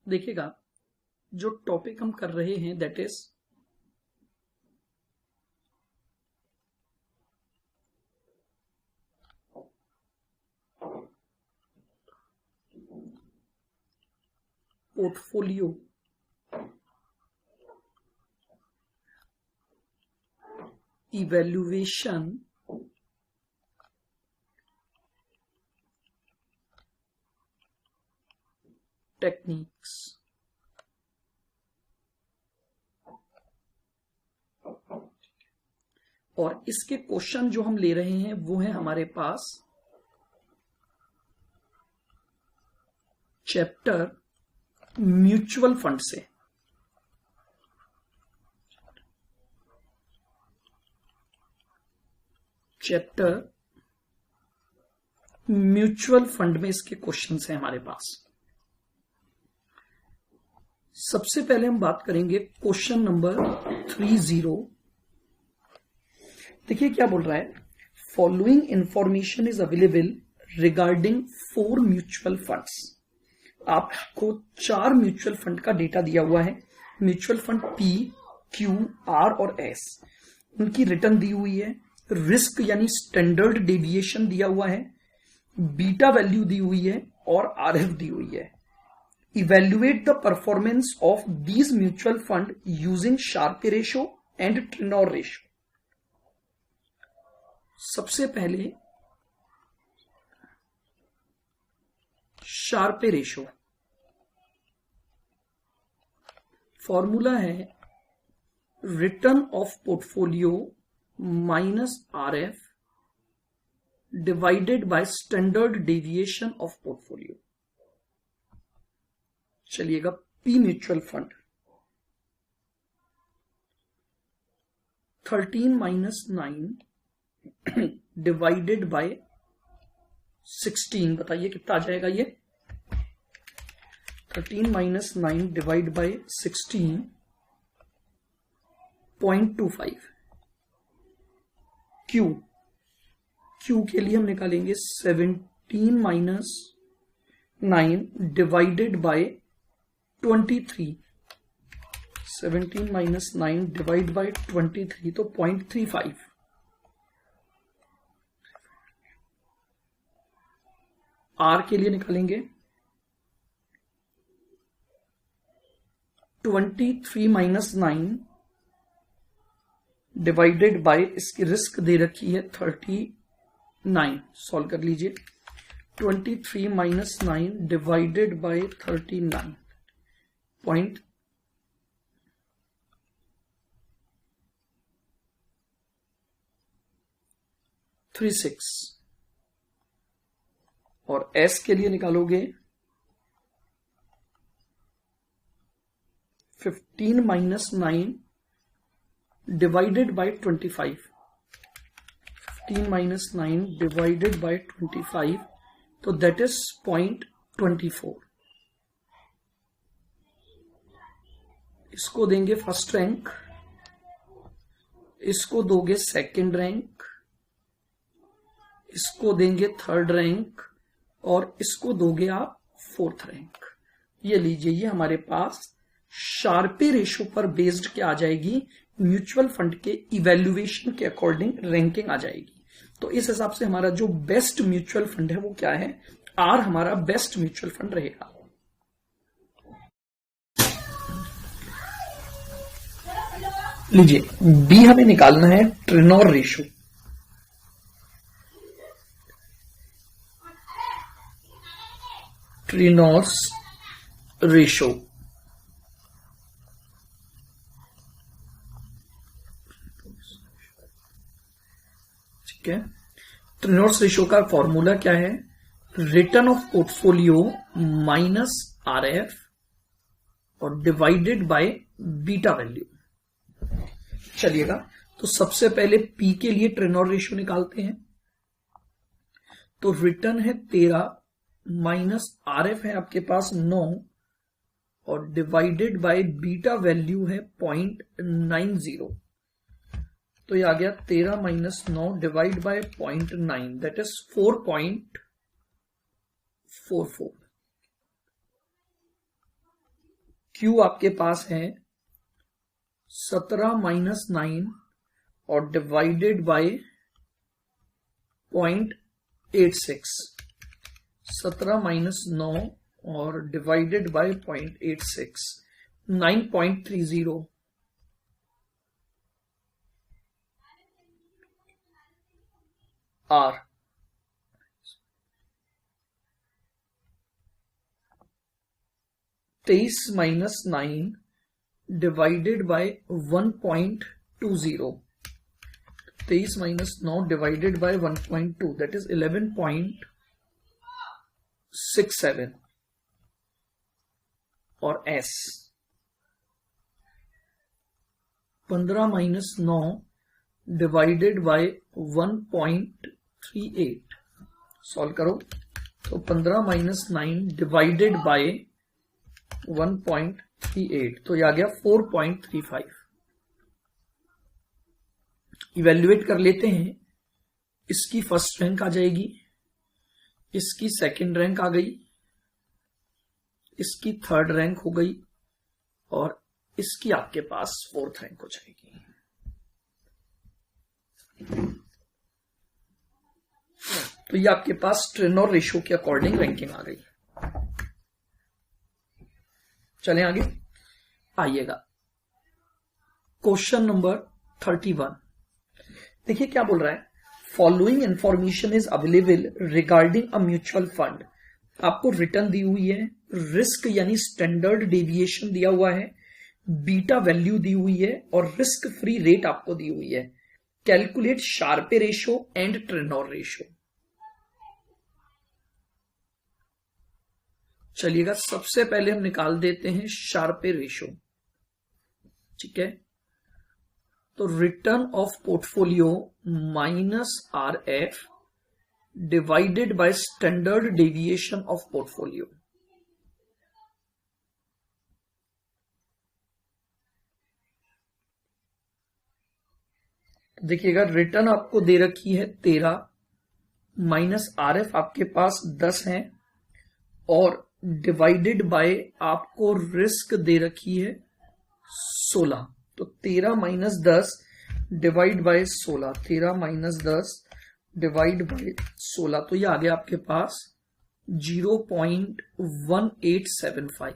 देखिएगा, जो टॉपिक हम कर रहे हैं that is portfolio evaluation techniques. और इसके क्वेश्चन जो हम ले रहे हैं वो है हमारे पास चैप्टर म्यूचुअल फंड से। चैप्टर म्यूचुअल फंड में इसके क्वेश्चंस हैं हमारे पास। सबसे पहले हम बात करेंगे क्वेश्चन नंबर 30। देखिए क्या बोल रहा है, following information is available regarding 4 mutual funds. आपको 4 म्यूचुअल फंड का डेटा दिया हुआ है। Mutual fund P, Q, R और एस, उनकी रिटर्न दी हुई है। रिस्क यानी स्टैंडर्ड डेविएशन दिया हुआ है, बीटा वैल्यू दी हुई है और आरएफ दी हुई है। Evaluate the performance of these mutual fund using Sharpe ratio and Treynor ratio. सबसे पहले शार्पे रेशो फॉर्मूला है return of portfolio minus RF divided by standard deviation of portfolio. चलिएगा, P mutual fund 13 minus 9 divided by 16, बताइए कितना आ जाएगा ये। 13 minus 9 divide bye 16.25। Q के लिए हम निकालेंगे 17 minus 9 divided bye 23। 17 minus 9 divide bye 23 तो 0.35। आर के लिए निकालेंगे 23 माइनस 9 डिवाइडेड बाय, इसकी रिस्क दे रखी है 39, सॉल्व कर लीजिए। 23 माइनस 9 डिवाइडेड बाय 39.36। और एस के लिए निकालोगे 15 minus 9 divided bye 25। 15 minus 9 divided bye 25 तो दैट इज 0.24। इसको देंगे फर्स्ट रैंक, इसको दोगे सेकंड रैंक, इसको देंगे थर्ड रैंक और इसको दोगे आप फोर्थ रैंक। ये लीजिए, ये हमारे पास शार्पे रेशो पर बेस्ड क्या आ जाएगी, म्यूचुअल फंड के इवैल्यूएशन के अकॉर्डिंग रैंकिंग आ जाएगी। तो इस हिसाब से हमारा जो बेस्ट म्यूचुअल फंड है वो क्या है, आर हमारा बेस्ट म्यूचुअल फंड रहेगा। लीजिए, बी हमें निकालना है ट्रेनॉर रेशो। ट्रेनॉर्स रेशो ठीक है। ट्रेनॉर्स रेशो का फॉर्मूला क्या है, return of portfolio minus RF और डिवाइडेड बाय बीटा वैल्यू। चलिएगा, तो सबसे पहले पी के लिए ट्रेनॉर रेशो निकालते हैं। तो रिटर्न है 13 माइनस आरएफ है आपके पास 9 और डिवाइडेड बाय बीटा वैल्यू है 0.90। तो ये आ गया 13 minus 9 divide bye 0.9 that is 4.44। Q आपके पास है 17 माइनस 9 और डिवाइडेड बाय 0.86, 17 माइनस 9 और divided by 0.86, 9.30 R। 23 minus 9 divided bye 1.20, 23 minus 9 divided bye 1.2, that is 11.67 और S। 15 minus 9 divided bye 1.38, solve करो तो 15 माइनस 9 डिवाइडेड बाय 1.38, तो ये आ गया 4.35। इवेल्युएट कर लेते हैं, इसकी फर्स्ट रैंक आ जाएगी, इसकी सेकंड रैंक आ गई, इसकी थर्ड रैंक हो गई और इसकी आपके पास फोर्थ रैंक हो जाएगी। तो ये आपके पास ट्रेनर रेशियो के अकॉर्डिंग रैंकिंग आ गई। चलें आगे, आइएगा क्वेश्चन नंबर 31। देखिए क्या बोल रहा है, following information is available regarding a mutual fund. आपको रिटर्न दी हुई है, रिस्क यानी स्टैंडर्ड डेविएशन दिया हुआ है, बीटा वैल्यू दी हुई है और रिस्क फ्री रेट आपको दी हुई है। Calculate Sharpe ratio and trainer ratio. चलिएगा, सबसे पहले हम निकाल देते हैं शार्पे रेशियो। ठीक है, तो return of portfolio minus RF divided by standard deviation of portfolio. देखिएगा, रिटर्न आपको दे रखी है 13 माइनस RF आपके पास 10 है और डिवाइडेड बाय आपको रिस्क दे रखी है 16। तो 13 minus 10 divide by 16, 13 minus 10 divide by 16, तो ये आ गया आपके पास 0.1875।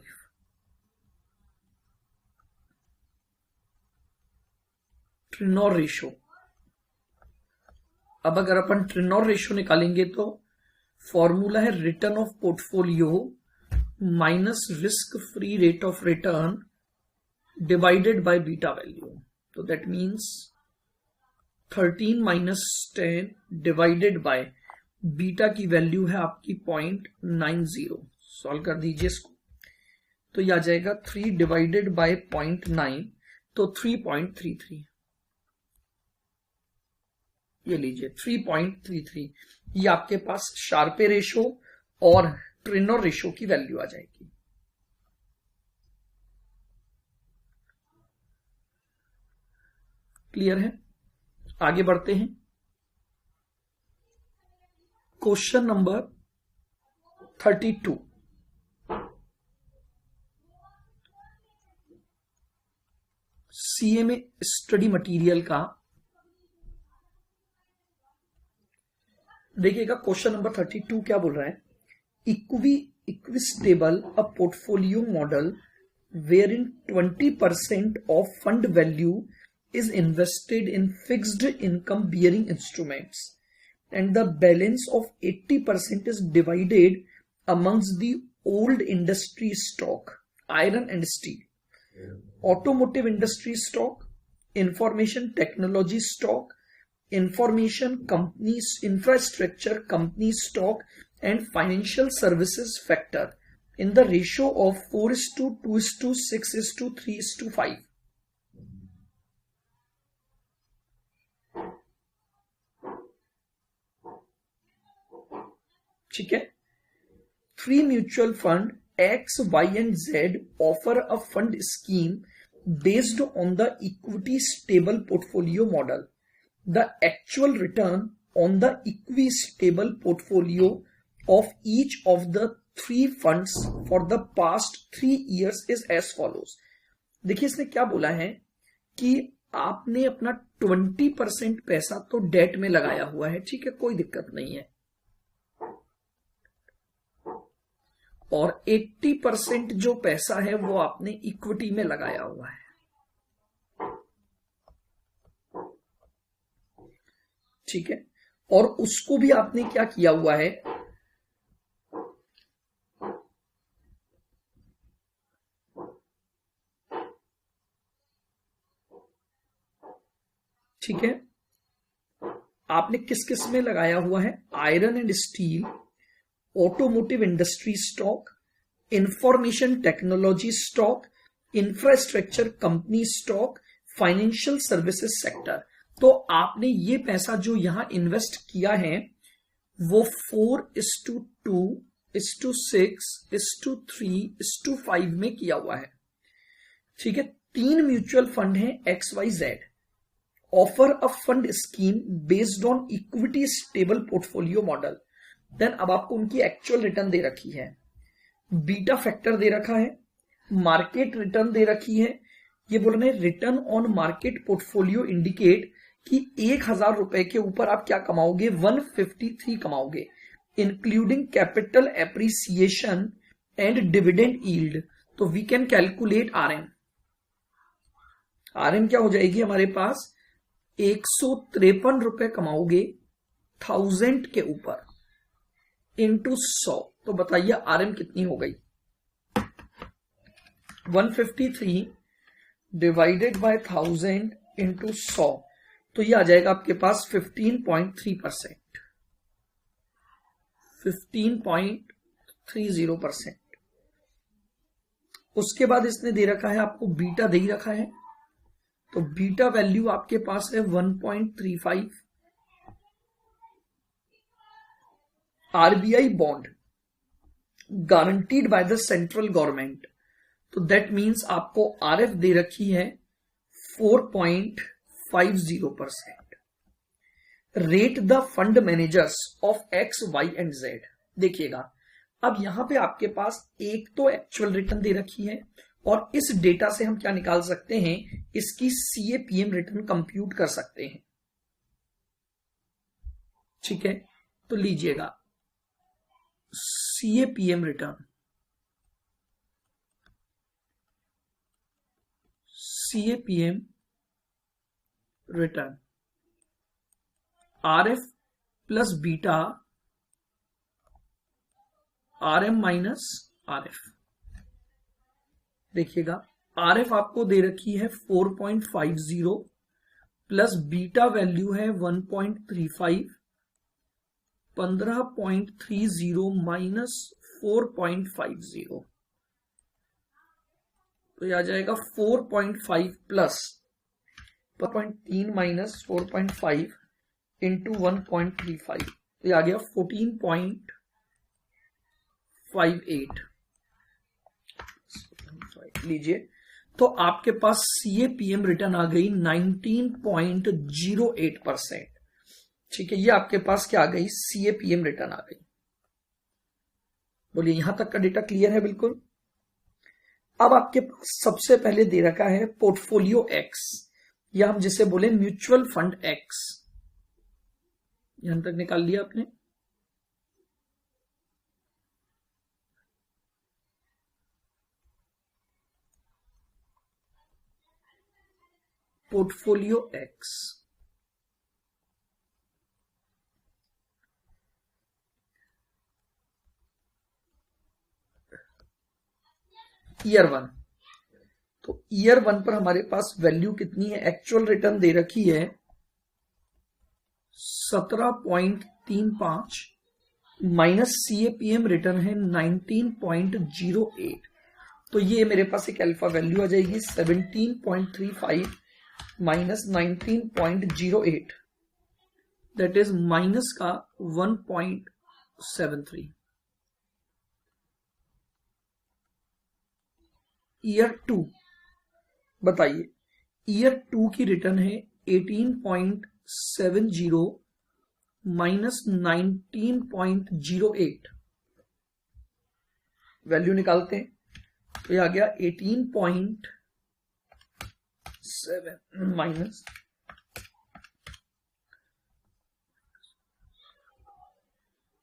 Trainer ratio. अब अगर अपन ट्रेनर रेशियो निकालेंगे तो फॉर्मूला है return of portfolio minus risk free rate of return divided by beta value. तो that means 13 minus 10 divided by beta की वैल्यू है आपकी 0.90। सॉल्व कर दीजिए इसको, तो यह आ जाएगा 3 डिवाइडेड बाय 0.9, तो 3.33। ये लीजिए 3.33, ये आपके पास शार्पे रेशियो और ट्रेनर रेशियो की वैल्यू आ जाएगी। क्लियर है, आगे बढ़ते हैं। Question number 32। CA में स्टडी मटेरियल का देखिएगा, क्वेश्चन नंबर 32 क्या बोल रहा है, equistable a portfolio model wherein 20% of fund value is invested in fixed income bearing instruments and the balance of 80% is divided amongst the old industry stock, iron and steel, automotive industry stock, information technology stock, information companies, infrastructure company stock and financial services factor in the ratio of 4:2:6:3:5. ठीक है, 3 mutual fund X, Y and Z offer a fund scheme based on the equity stable portfolio model. The actual return on the equity stable portfolio of each of the 3 funds for the past 3 years is as follows। देखिए इसने क्या बोला है कि आपने अपना 20% पैसा तो डेट में लगाया हुआ है, ठीक है, कोई दिक्कत नहीं है, और 80% जो पैसा है वो आपने इक्विटी में लगाया हुआ है, ठीक है, और उसको भी आपने क्या किया हुआ है, ठीक है, आपने किस किस में लगाया हुआ है, iron and steel, automotive industry stock, information technology stock, infrastructure company stock, financial services sector. तो आपने ये पैसा जो यहां इन्वेस्ट किया है वो 4:2, 6:3, 3:5 में किया हुआ है, ठीक है। 3 म्यूचुअल फंड हैं XYZ, offer a fund scheme based on equity stable portfolio model. Then अब आपको उनकी एक्चुअल रिटर्न दे रखी है, बीटा फैक्टर दे रखा है, मार्केट रिटर्न दे रखी है। ये बोल रहे हैं return on market portfolio indicate कि 1000 रुपए के ऊपर आप क्या कमाओगे, 153 कमाओगे, including capital appreciation and dividend yield. तो we can calculate RM. RM क्या हो जाएगी हमारे पास, 153 रुपए कमाओगे 1000 के ऊपर इंटू 100। तो बताइए आरएम कितनी हो गई, 153 डिवाइडेड बाय 1000 इंटू 100, तो ये आ जाएगा आपके पास 15.3%, 15.30%। उसके बाद इसने दे रखा है आपको बीटा दे ही रखा है, तो बीटा वैल्यू आपके पास है 1.35। RBI bond guaranteed by the central government, तो दैट मींस आपको आरएफ दे रखी है 4.50%। Rate the fund managers of X, Y and Z। देखिएगा अब यहां पे आपके पास एक तो एक्चुअल रिटर्न दे रखी है, और इस डेटा से हम क्या निकाल सकते हैं, इसकी CAPM रिटर्न कंप्यूट कर सकते हैं, ठीक है। तो लीजिएगा CAPM return, CAPM return RF plus beta, RM minus RF। देखिएगा RF आपको दे रखी है 4.50 प्लस बीटा वैल्यू है 1.35, 15.30 माइनस 4.50, तो यह आ जाएगा 4.5 प्लस 3 माइनस 4.5 इंटू 1.35, तो यह आ गया 14.58। लीजिए तो आपके पास CAPM रिटर्न आ गई 19.08%, ठीक है। ये आपके पास क्या आ गई, CAPM रिटर्न आ गई। बोलिए यहां तक का डेटा क्लियर है बिल्कुल। अब आपके पास सबसे पहले दे रखा है पोर्टफोलियो X, या हम जिसे बोले म्यूचुअल फंड X। यहां तक निकाल लिया आपने। पोर्टफोलियो X, ईयर 1, तो ईयर 1 पर हमारे पास वैल्यू कितनी है, एक्चुअल रिटर्न दे रखी है 17.35 माइनस CAPM रिटर्न है 19.08, तो ये मेरे पास एक अल्फा वैल्यू आ जाएगी 17.35 माइनस 19.08, दैट इज माइनस का 1.73। ईयर 2 बताइए, ईयर 2 की रिटर्न है 18.70 माइनस 19.08, वैल्यू निकालते हैं तो ये आ गया 18.7 माइनस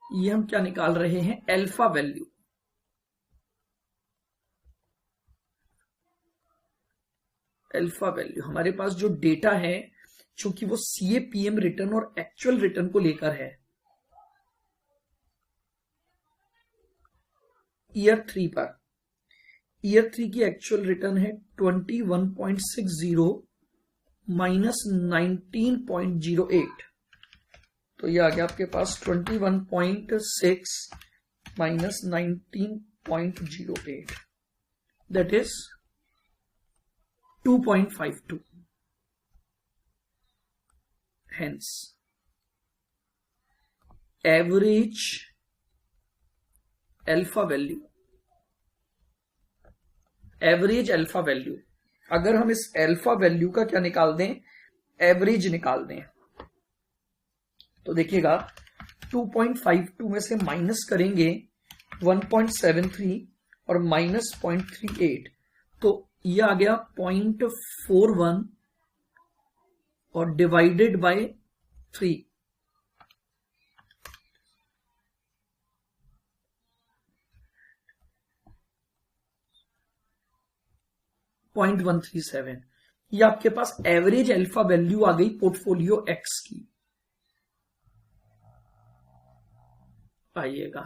ये हम क्या निकाल रहे हैं, अल्फा वैल्यू। अल्फा वैल्यू हमारे पास जो डेटा है, चूंकि वो CAPM रिटर्न और एक्चुअल रिटर्न को लेकर है, ईयर 3 पर, ईयर 3 की एक्चुअल रिटर्न है 21.60 माइनस 19.08, तो ये आ गया आपके पास 21.6 minus 19.08, that is 2.52। Hence, average alpha value, average alpha value, अगर हम इस अल्फा वैल्यू का क्या निकाल दें, एवरेज निकाल दें, तो देखिएगा 2.52 में से माइनस करेंगे 1.73 और माइनस 0.38, तो ये आ गया 0.41 और डिवाइडेड बाय 3, .137। ये आपके पास एवरेज अल्फा वैल्यू आ गई पोर्टफोलियो एक्स की। आइएगा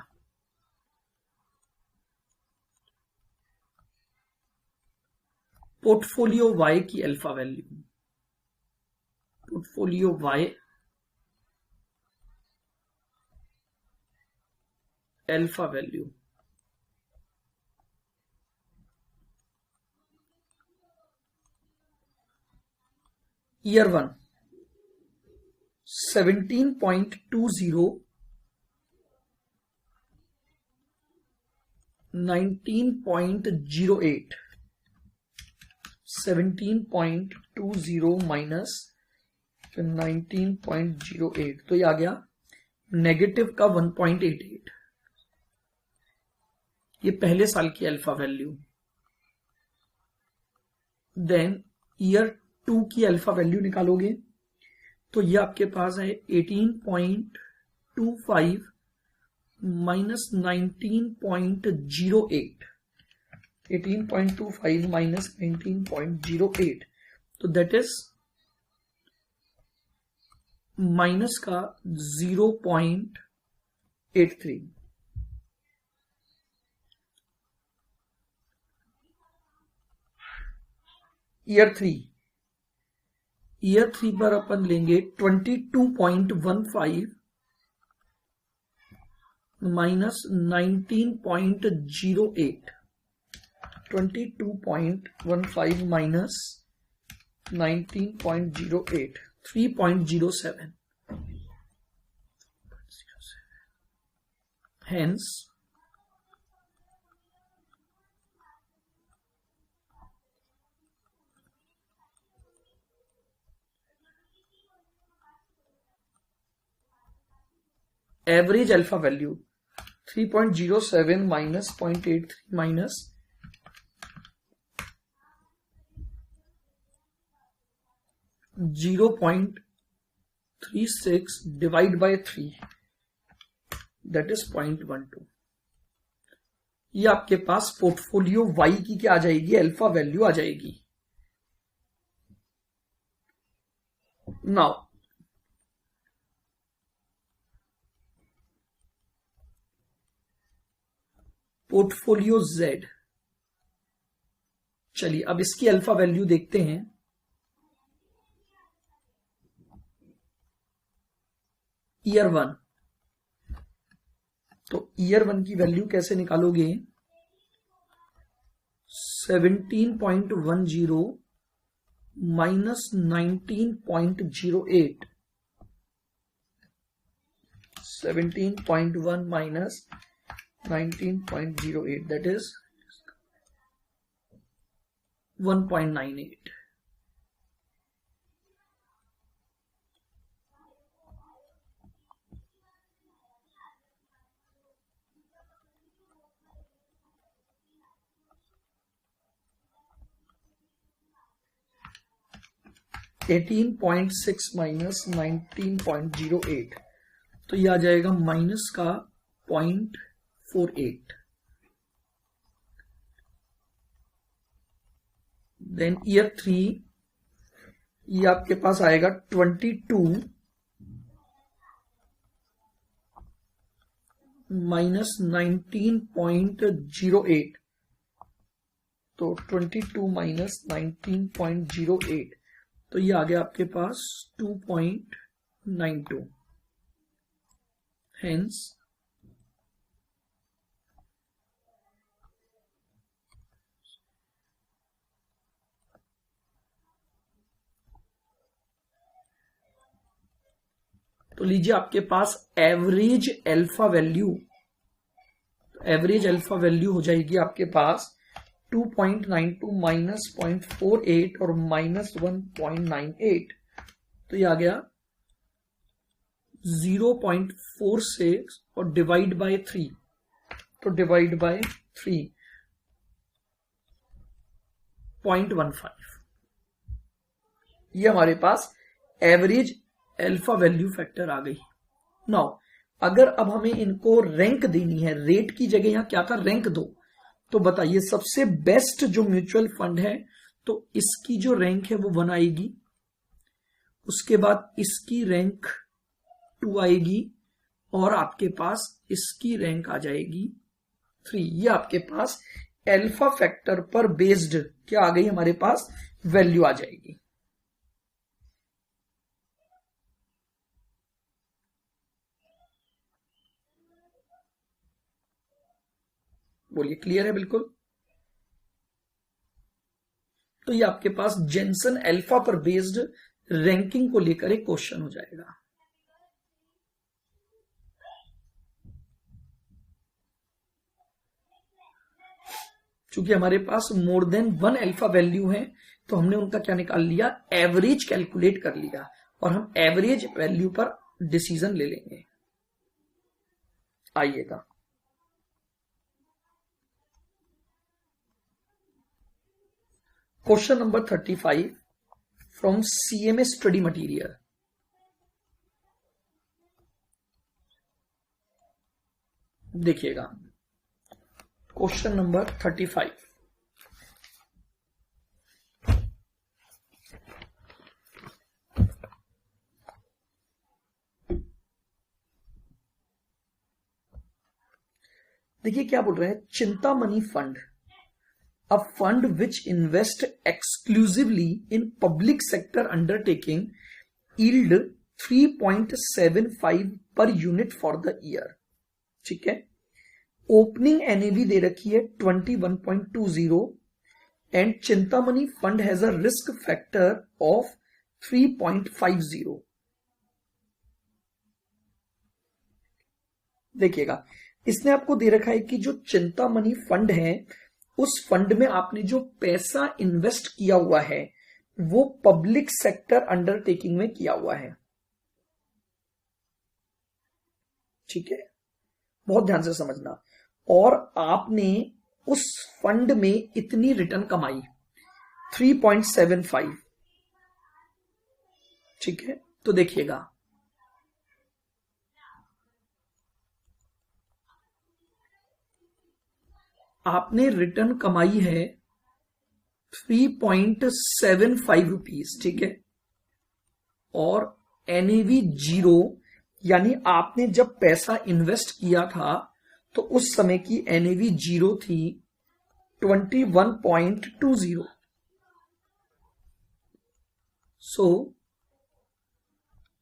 पोर्टफोलियो वाई की alpha value, portfolio Y alpha value, year 1 17.20 19.08, 17.20 minus 19.08, तो ये आ गया नेगेटिव का 1.88, ये पहले साल की अल्फा वैल्यू। देन ईयर 2 की अल्फा वैल्यू निकालोगे तो ये आपके पास है 18.25 माइनस 19.08, 18.25 माइनस 19.08, तो दैट इज माइनस का 0.83। ईयर 3 पर अपन लेंगे 22.15 minus 19.08, 22.15 minus 19.08, 3.07। Hence, average alpha value 3.07 minus 0.83 minus 0.36 divide by 3, that is 0.12। ये आपके पास पोर्टफोलियो वाई की क्या आ जाएगी, अल्फा वैल्यू आ जाएगी। नाउ पोर्टफोलियो जेड, चलिए अब इसकी अल्फा वैल्यू देखते हैं। ईयर 1, तो ईयर 1 की वैल्यू कैसे निकालोगे, 17.10 minus 19.08, 17.1 minus 19.08, that is 1.98। 18.6 minus 19.08, तो ये आ जाएगा माइनस का 0.48। देन ईयर 3, ये आपके पास आएगा 22 माइनस 19.08, तो 22 माइनस 19.08, तो ये आ गया आपके पास 2.92। हेंस तो लीजिए आपके पास average alpha value, average alpha value हो जाएगी आपके पास 2.92 माइनस 0.48 और माइनस 1.98, तो ये आ गया 0.46 और डिवाइड बाय 3, तो डिवाइड बाय 3.15, ये हमारे पास एवरेज अल्फा वैल्यू फैक्टर आ गई। नाउ अगर अब हमें इनको रैंक देनी है, रेट की जगह यहां क्या था, रैंक दो, तो बताइए सबसे बेस्ट जो म्यूचुअल फंड है, तो इसकी जो रैंक है वो 1 आएगी, उसके बाद इसकी रैंक 2 आएगी, और आपके पास इसकी रैंक आ जाएगी 3। ये आपके पास अल्फा फैक्टर पर बेस्ड क्या आ गई, हमारे पास वैल्यू आ जाएगी। बोलिए क्लियर है बिल्कुल। तो ये आपके पास जेनसन अल्फा पर बेस्ड रैंकिंग को लेकर एक क्वेश्चन हो जाएगा। चूंकि हमारे पास मोर देन 1 अल्फा वैल्यू है, तो हमने उनका क्या निकाल लिया, एवरेज कैलकुलेट कर लिया, और हम एवरेज वैल्यू पर डिसीजन ले लेंगे। आइएगा question number 35 from CMA study material. देखिएगा क्वेश्चन नंबर 35, देखिए क्या बोल रहे हैं, Chintamani fund, a fund which invests exclusively in public sector undertaking, yield 3.75 per unit for the year। ठीक है, ओपनिंग एनएवी दे रखी है 21.20 and Chintamani fund has a risk factor of 3.50। देखिएगा इसने आपको दे रखा है कि जो चिंतामणि फंड है, उस फंड में आपने जो पैसा इन्वेस्ट किया हुआ है वो पब्लिक सेक्टर अंडरटेकिंग में किया हुआ है। ठीक है, बहुत ध्यान से समझना। और आपने उस फंड में इतनी रिटर्न कमाई 3.75। ठीक है, तो देखिएगा आपने रिटर्न कमाई है 3.75 रुपीज। ठीक है, और एनएवी 0, यानी आपने जब पैसा इन्वेस्ट किया था तो उस समय की एनएवी 0 थी 21.20। सो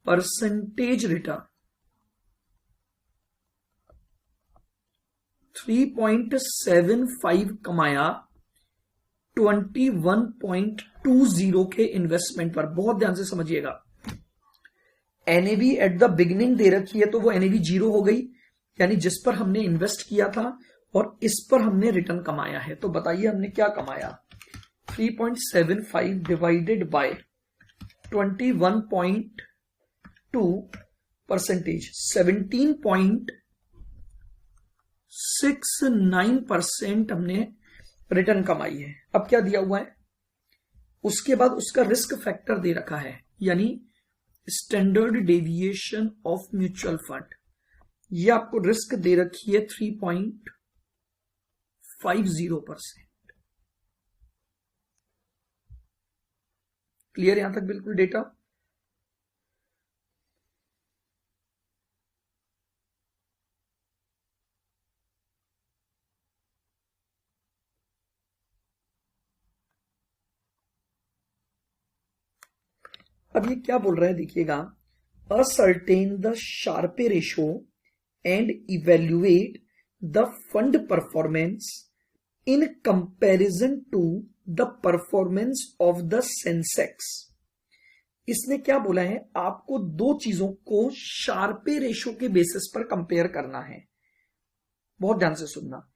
परसेंटेज रिटर्न 3.75 कमाया 21.20 के इन्वेस्टमेंट पर। बहुत ध्यान से समझिएगा, NAV at the beginning they रखी है तो वो एनएवी 0 हो गई, यानी जिस पर हमने इन्वेस्ट किया था और इस पर हमने रिटर्न कमाया है। तो बताइए हमने क्या कमाया, 3.75 डिवाइडेड बाय 21.2 परसेंटेज 17.69% हमने रिटर्न कमाई है। अब क्या दिया हुआ है, उसके बाद उसका रिस्क फैक्टर दे रखा है, यानी standard deviation of mutual fund, ये आपको रिस्क दे रखी है 3.50%। क्लियर यहां तक बिल्कुल डेटा? अब ये क्या बोल रहा है देखिएगा, ascertain the Sharpe ratio and evaluate the fund performance in comparison to the performance of the Sensex. इसने क्या बोला है, आपको दो चीजों को शार्पे रेशो के बेसिस पर कंपेयर करना है। बहुत ध्यान से सुनना,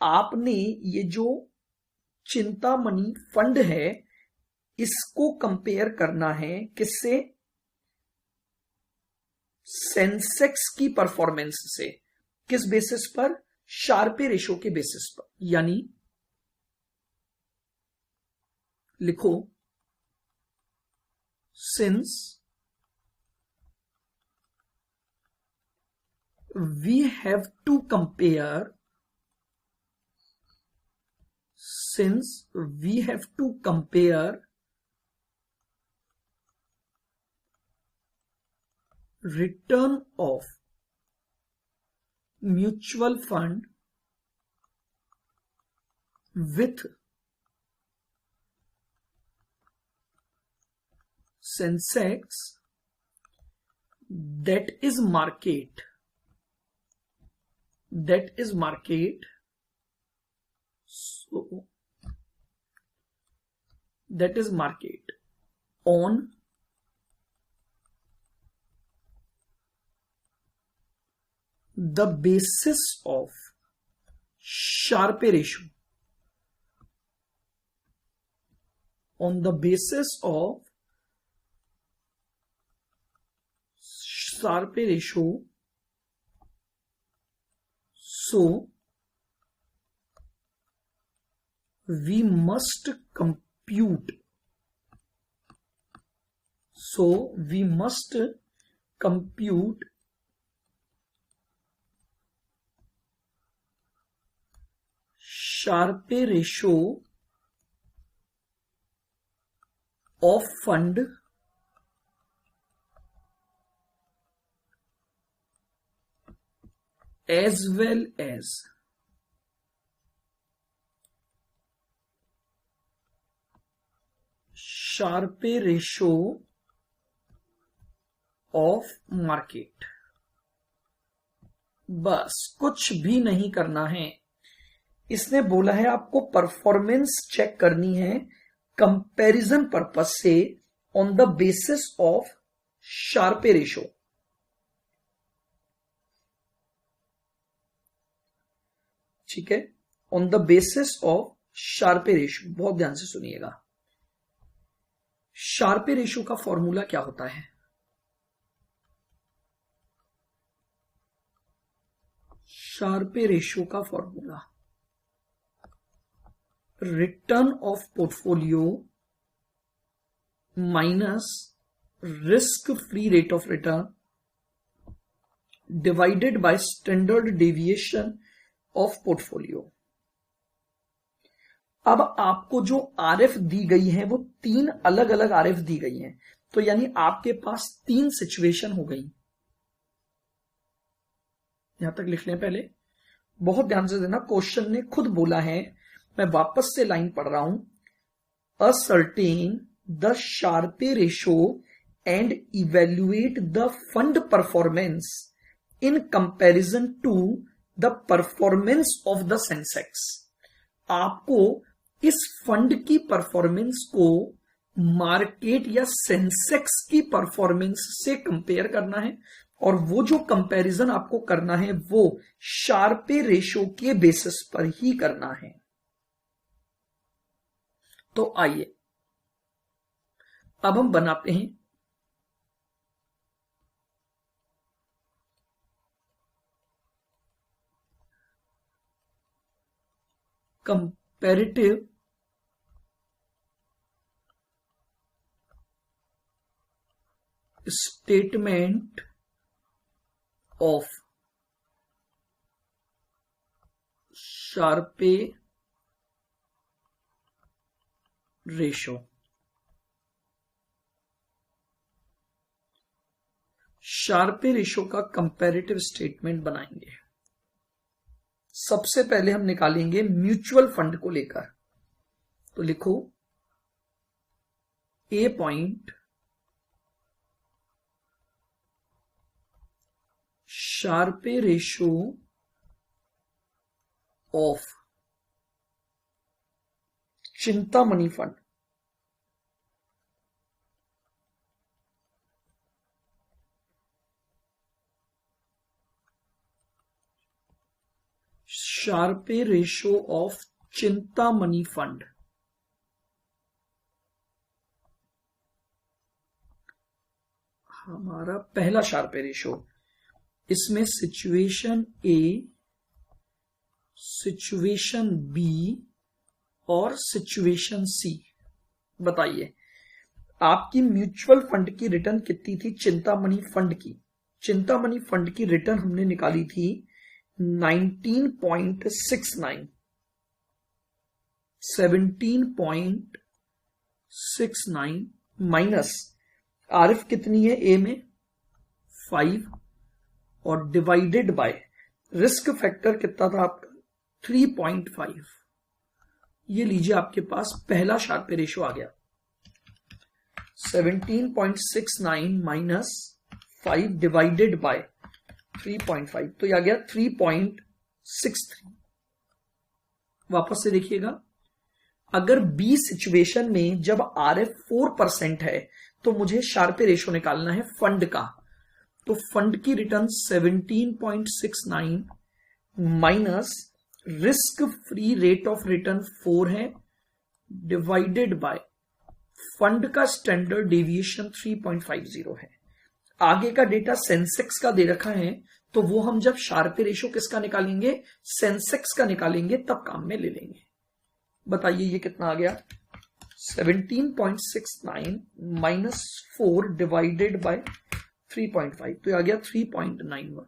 आपने ये जो चिंतामणि फंड है इसको कंपेयर करना है किससे, सेंसेक्स की परफॉर्मेंस से। किस बेसिस पर, शार्पे रेशो के बेसिस पर। यानी लिखो, since we have to compare, since we have to compare return of mutual fund with Sensex, that is market, so that is market on the basis of Sharpe ratio, on the basis of Sharpe ratio, so we must compute, Sharpe ratio of fund as well as Sharpe ratio of market. बस कुछ भी नहीं करना है। इसने बोला है आपको परफॉर्मेंस चेक करनी है कंपैरिजन पर्पस से on the basis of Sharpe ratio. ठीक है, on the basis of Sharpe ratio. बहुत ध्यान से सुनिएगा, शार्पे रेशो का फॉर्मूला क्या होता है? शार्पे रेशो का formula return of portfolio minus risk free rate of return divided by standard deviation of portfolio. अब आपको जो आरएफ दी गई है वो 3 अलग अलग आरएफ दी गई हैं, तो यानी आपके पास 3 सिचुएशन हो गई। यहां तक लिख लें पहले, बहुत ध्यान से देना, क्वेश्चन ने खुद बोला है, मैं वापस से लाइन पढ़ रहा हूं, ascertain the Sharpe ratio and evaluate the fund performance in comparison to the performance of the Sensex. आपको इस फंड की परफॉर्मेंस को मार्केट या सेंसेक्स की परफॉर्मेंस से कंपेयर करना है, और वो जो कंपैरिजन आपको करना है वो शार्पे रेशो के बेसिस पर ही करना है। तो आइए अब हम बनाते हैं comparative statement of Sharpe ratio. Sharpe ratio का कंपैरेटिव स्टेटमेंट बनाएंगे। सबसे पहले हम निकालेंगे म्यूचुअल फंड को लेकर, तो लिखो A point Sharpe ratio of Chintamani fund. Sharpe ratio of Chintamani fund. हमारा पहला शार्पे रेशो, इसमें सिचुएशन ए, सिचुएशन बी और सिचुएशन सी। बताइए आपकी म्यूचुअल फंड की रिटर्न कितनी थी चिंतामणि फंड की? चिंतामणि फंड की रिटर्न हमने निकाली थी 19.69, 17.69 माइनस आरएफ कितनी है ए में 5 और डिवाइडेड बाय रिस्क फैक्टर कितना था आपका 3.5। ये लीजिए आपके पास पहला शार्पे रेशो आ गया 17.69 माइनस 5 डिवाइडेड बाय 3.5, तो ये आ गया 3.63। वापस से देखिएगा, अगर बी सिचुएशन में जब आरएफ 4% है तो मुझे शार्पे रेशो निकालना है फंड का, तो फंड की return 17.69 minus risk free rate of return 4 है डिवाइडेड बाय फंड का स्टैंडर्ड डेविएशन 3.50 है। आगे का डेटा सेंसेक्स का दे रखा है, तो वो हम जब शार्पे रेशो किसका निकालेंगे सेंसेक्स का निकालेंगे तब काम में ले लेंगे। बताइए ये कितना आ गया 17.69 माइनस 4 डिवाइडेड बाय 3.5, तो ये आ गया 3.91।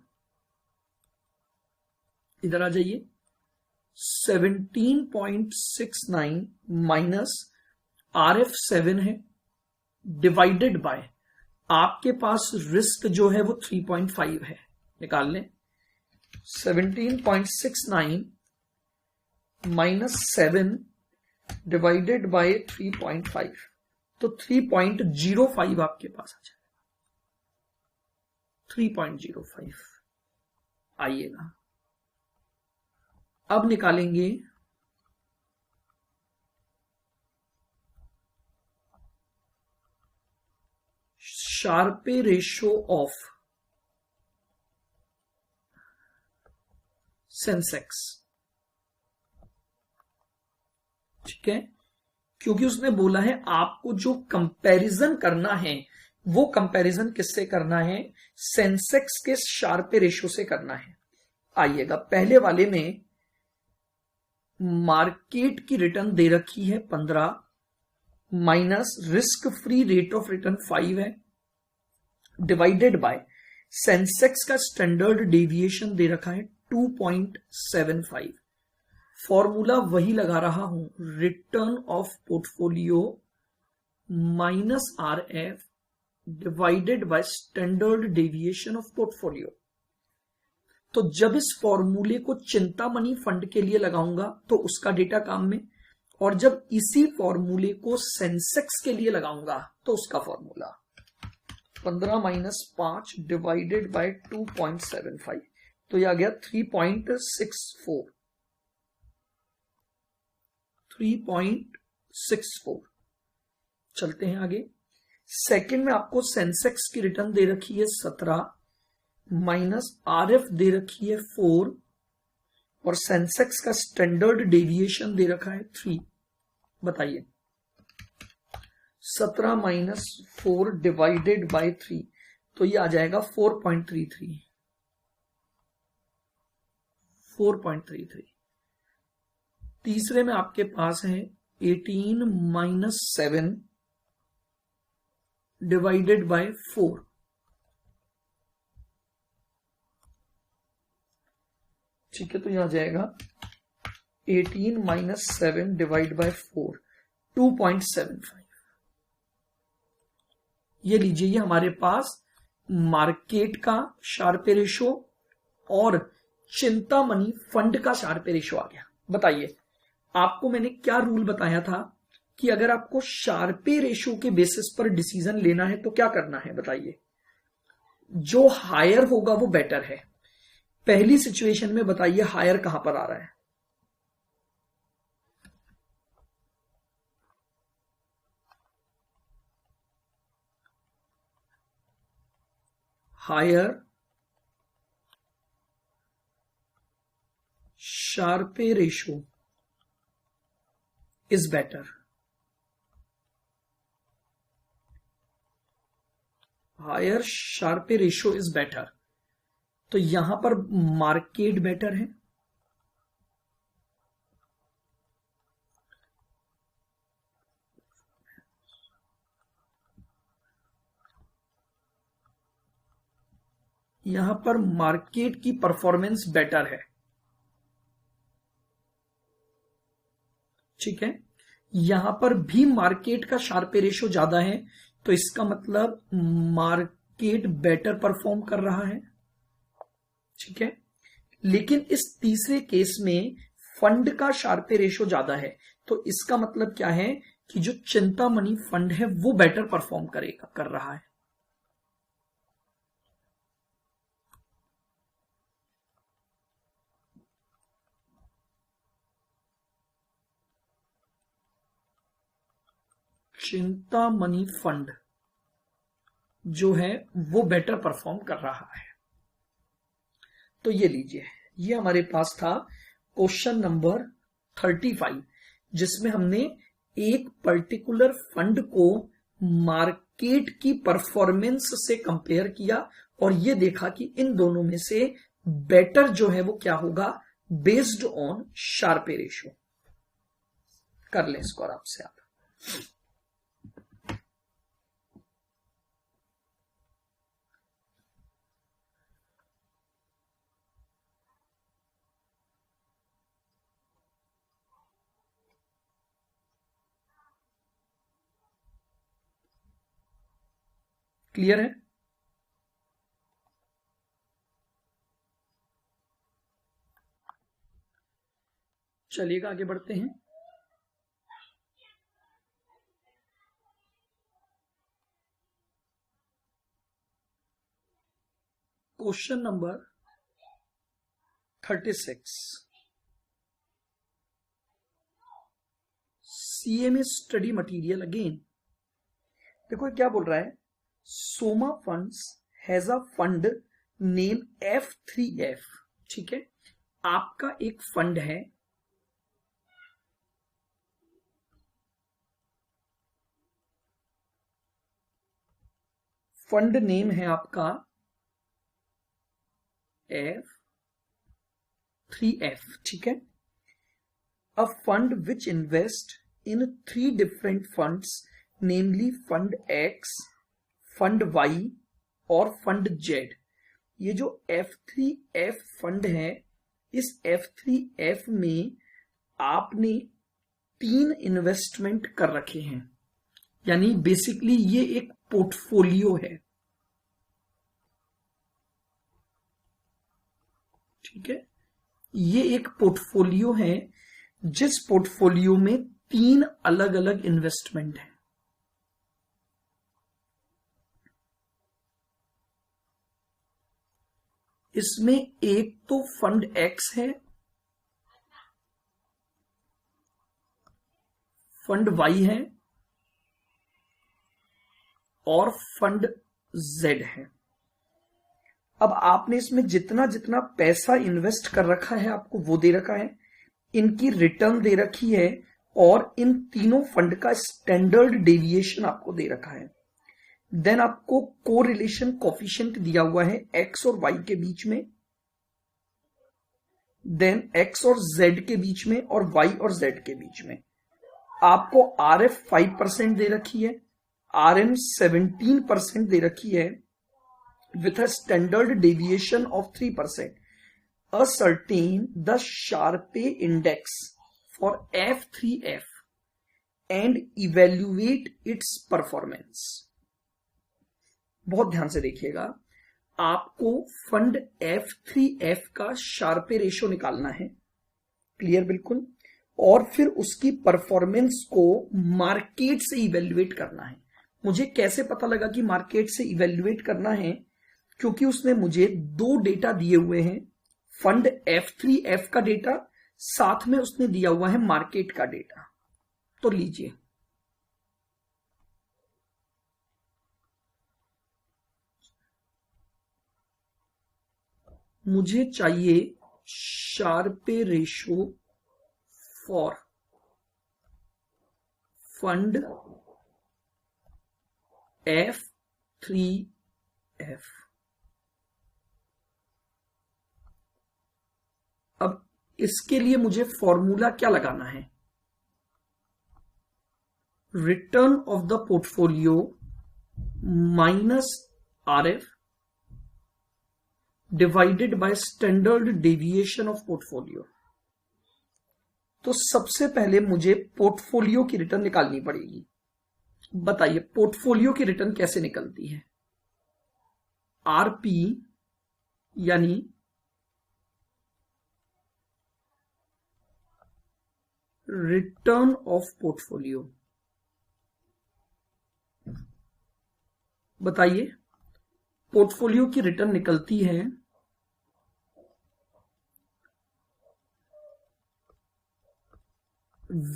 इधर आ जाइए 17.69 माइनस आरएफ 7 है डिवाइडेड बाय आपके पास रिस्क जो है वो 3.5 है, निकाल लें 17.69 माइनस 7 डिवाइडेड बाय 3.5, तो 3.05 आपके पास आ जाएगा 3.05। आइएगा अब निकालेंगे शार्पे रेशो ऑफ सेंसेक्स। ठीक है, क्योंकि उसने बोला है आपको जो कंपैरिजन करना है वो कंपैरिजन किससे करना है सेंसेक्स के शार्पे रेशो से करना है। आइएगा पहले वाले में मार्केट की रिटर्न दे रखी है 15 minus risk free rate of return 5 है डिवाइडेड बाय सेंसेक्स का स्टैंडर्ड डेविएशन दे रखा है 2.75। फॉर्मूला वही लगा रहा हूं, return of portfolio minus RF divided by standard deviation of portfolio. तो जब इस फॉर्मूले को चिंतामणि फंड के लिए लगाऊंगा तो उसका डेटा काम में, और जब इसी फॉर्मूले को सेंसेक्स के लिए लगाऊंगा तो उसका फॉर्मूला 15 माइनस 5 डिवाइडेड बाय 2.75, तो यह आ गया 3.64। 3.64। चलते हैं आगे। सेकंड में आपको सेंसेक्स की रिटर्न दे रखी है 17 माइनस आरएफ दे रखी है 4 और सेंसेक्स का स्टैंडर्ड डेविएशन दे रखा है 3। बताइए 17 माइनस 4 डिवाइडेड बाय 3, तो ये आ जाएगा 4.33। 4.33। तीसरे में आपके पास है 18 माइनस 7 डिवाइडेड बाय 4, ठीक है, तो यहां जाएगा 18 माइनस 7 डिवाइड बाय 4, 2.75। ये लीजिए, ये हमारे पास मार्केट का शार्पे रेशो और चिंतामणि फंड का शार्पे रेशो आ गया। बताइए, आपको मैंने क्या रूल बताया था कि अगर आपको शार्पे रेशो के बेसिस पर डिसीजन लेना है तो क्या करना है? बताइए, जो हायर होगा वो बेटर है। पहली सिचुएशन में बताइए हायर कहां पर आ रहा है? Higher Sharpe ratio is better. Higher Sharpe ratio is better, तो यहां पर मार्केट बेटर है, यहां पर मार्केट की परफॉर्मेंस बेटर है। ठीक है, यहां पर भी मार्केट का शार्पे रेशो ज्यादा है, तो इसका मतलब मार्केट बेटर परफॉर्म कर रहा है। ठीक है, लेकिन इस तीसरे केस में फंड का शार्पे रेशो ज्यादा है, तो इसका मतलब क्या है कि जो चिंतामणि फंड है वो बेटर परफॉर्म कर रहा है। चिंतामणि फंड जो है वो बेटर परफॉर्म कर रहा है। तो ये लीजिए, ये हमारे पास था क्वेश्चन नंबर 35, जिसमें हमने एक पर्टिकुलर फंड को मार्केट की परफॉर्मेंस से कंपेयर किया और ये देखा कि इन दोनों में से बेटर जो है वो क्या होगा, बेस्ड ऑन शार्पे रेशो। कर लें इसको आराम से आप। क्लियर है? चलिएगा आगे बढ़ते हैं। Question number 36, CMA study material again. देखो क्या बोल रहा है, Soma funds has a fund name F3F। ठीक है, आपका एक फंड है, फंड नेम है आपका F3F। ठीक है, a fund which invest in 3 different funds namely fund X, fund Y और फंड Z। ये जो F3F फंड है, इस F3F में आपने 3 इन्वेस्टमेंट कर रखे हैं, यानी बेसिकली ये एक पोर्टफोलियो है। ठीक है, ये एक पोर्टफोलियो है जिस पोर्टफोलियो में 3 अलग अलग इन्वेस्टमेंट है। इसमें एक तो फंड X है, फंड Y है और फंड Z है। अब आपने इसमें जितना जितना पैसा इन्वेस्ट कर रखा है आपको वो दे रखा है, इनकी रिटर्न दे रखी है और इन तीनों फंड का स्टैंडर्ड डेविएशन आपको दे रखा है। देन आपको कोरिलेशन कोफिशिएंट दिया हुआ है X और Y के बीच में, देन X और Z के बीच में और Y और Z के बीच में। आपको RF 5% दे रखी है, RM 17% दे रखी है with a standard deviation of 3%। ascertain the Sharpe index for F3F and evaluate its performance। बहुत ध्यान से देखिएगा, आपको फंड F3F का शार्पे रेशो निकालना है, क्लियर बिल्कुल, और फिर उसकी परफॉर्मेंस को मार्केट से इवेल्युएट करना है। मुझे कैसे पता लगा कि मार्केट से इवेल्युएट करना है? क्योंकि उसने मुझे दो डेटा दिए हुए हैं, फंड F3F का डेटा, साथ में उसने दिया हुआ है मार्केट का डेटा। तो लीजिए, मुझे चाहिए Sharpe ratio for fund F3F। अब इसके लिए मुझे फॉर्मूला क्या लगाना है? Return of the portfolio minus RF divided by standard deviation of portfolio. तो सबसे पहले मुझे पोर्टफोलियो की रिटर्न निकालनी पड़ेगी। बताइए पोर्टफोलियो की रिटर्न कैसे निकलती है? RP यानी रिटर्न ऑफ पोर्टफोलियो। बताइए पोर्टफोलियो की रिटर्न निकलती है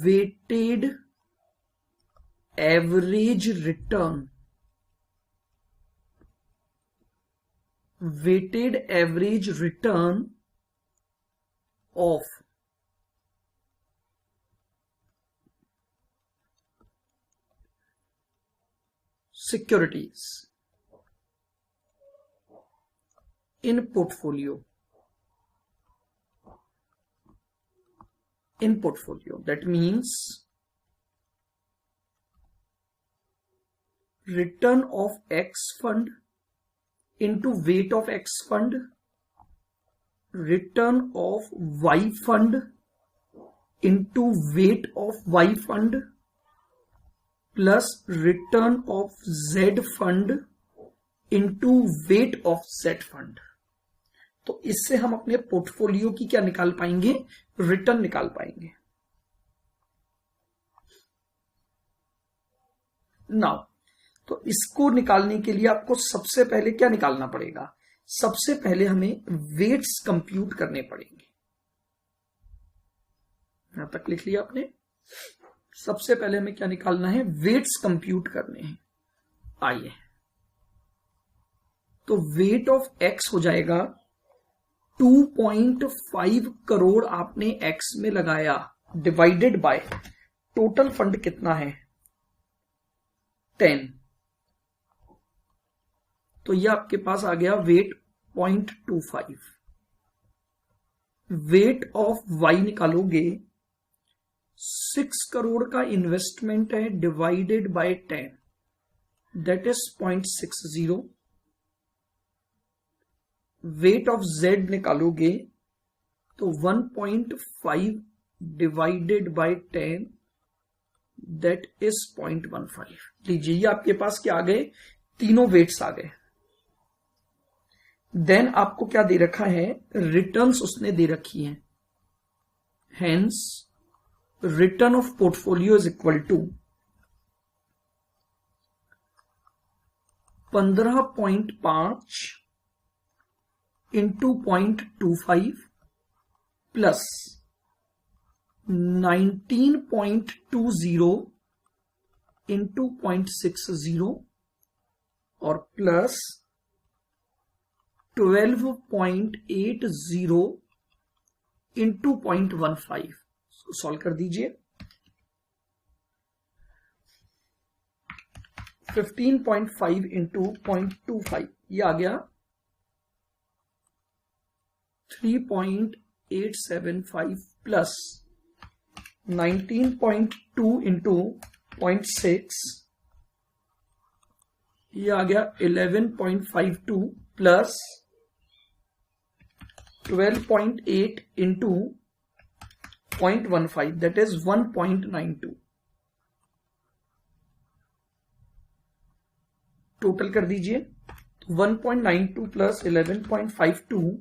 weighted average return, weighted average return of securities in portfolio, in portfolio. That means return of X fund into weight of X fund, return of Y fund into weight of Y fund, plus return of Z fund into weight of Z fund। तो इससे हम अपने portfolio की क्या निकाल पाएंगे? Return निकाल पाएंगे। नाउ तो इसको निकालने के लिए आपको सबसे पहले क्या निकालना पड़ेगा? सबसे पहले हमें वेट्स कंप्यूट करने पड़ेंगे। यहां तक लिख लिया आपने? सबसे पहले हमें क्या निकालना है? वेट्स कंप्यूट करने हैं। आइए, तो वेट ऑफ एक्स हो जाएगा 2.5 करोड़ आपने एक्स में लगाया, डिवाइडेड बाय टोटल फंड कितना है? 10। तो ये आपके पास आ गया वेट 0.25। वेट ऑफ वाई निकालोगे, 6 करोड़ का इन्वेस्टमेंट है, divided by 10, that is 0.60। Wait of Z निकालोगे तो 1.5 डिवाइडेड बाय 10, दैट इज 0.15। लीजिए, ये आपके पास क्या आ गए? तीनों वेट्स आ गए। देन आपको क्या दे रखा है? रिटर्न्स उसने दे रखी हैं। Hence return of portfolio is equal to 15.5 into 0.25 plus 19.20 into 0.60 और प्लस 12.80 इंटू 0.15। सॉल्व कर दीजिए। 15.5 इंटू 0.25 ये आ गया 3.875 प्लस 19.2 इंटू 0.6 ये आ गया 11.52 plus 12.8 into 0.15 that is 1.92. Total कर दीजिए 1.92 प्लस 11.52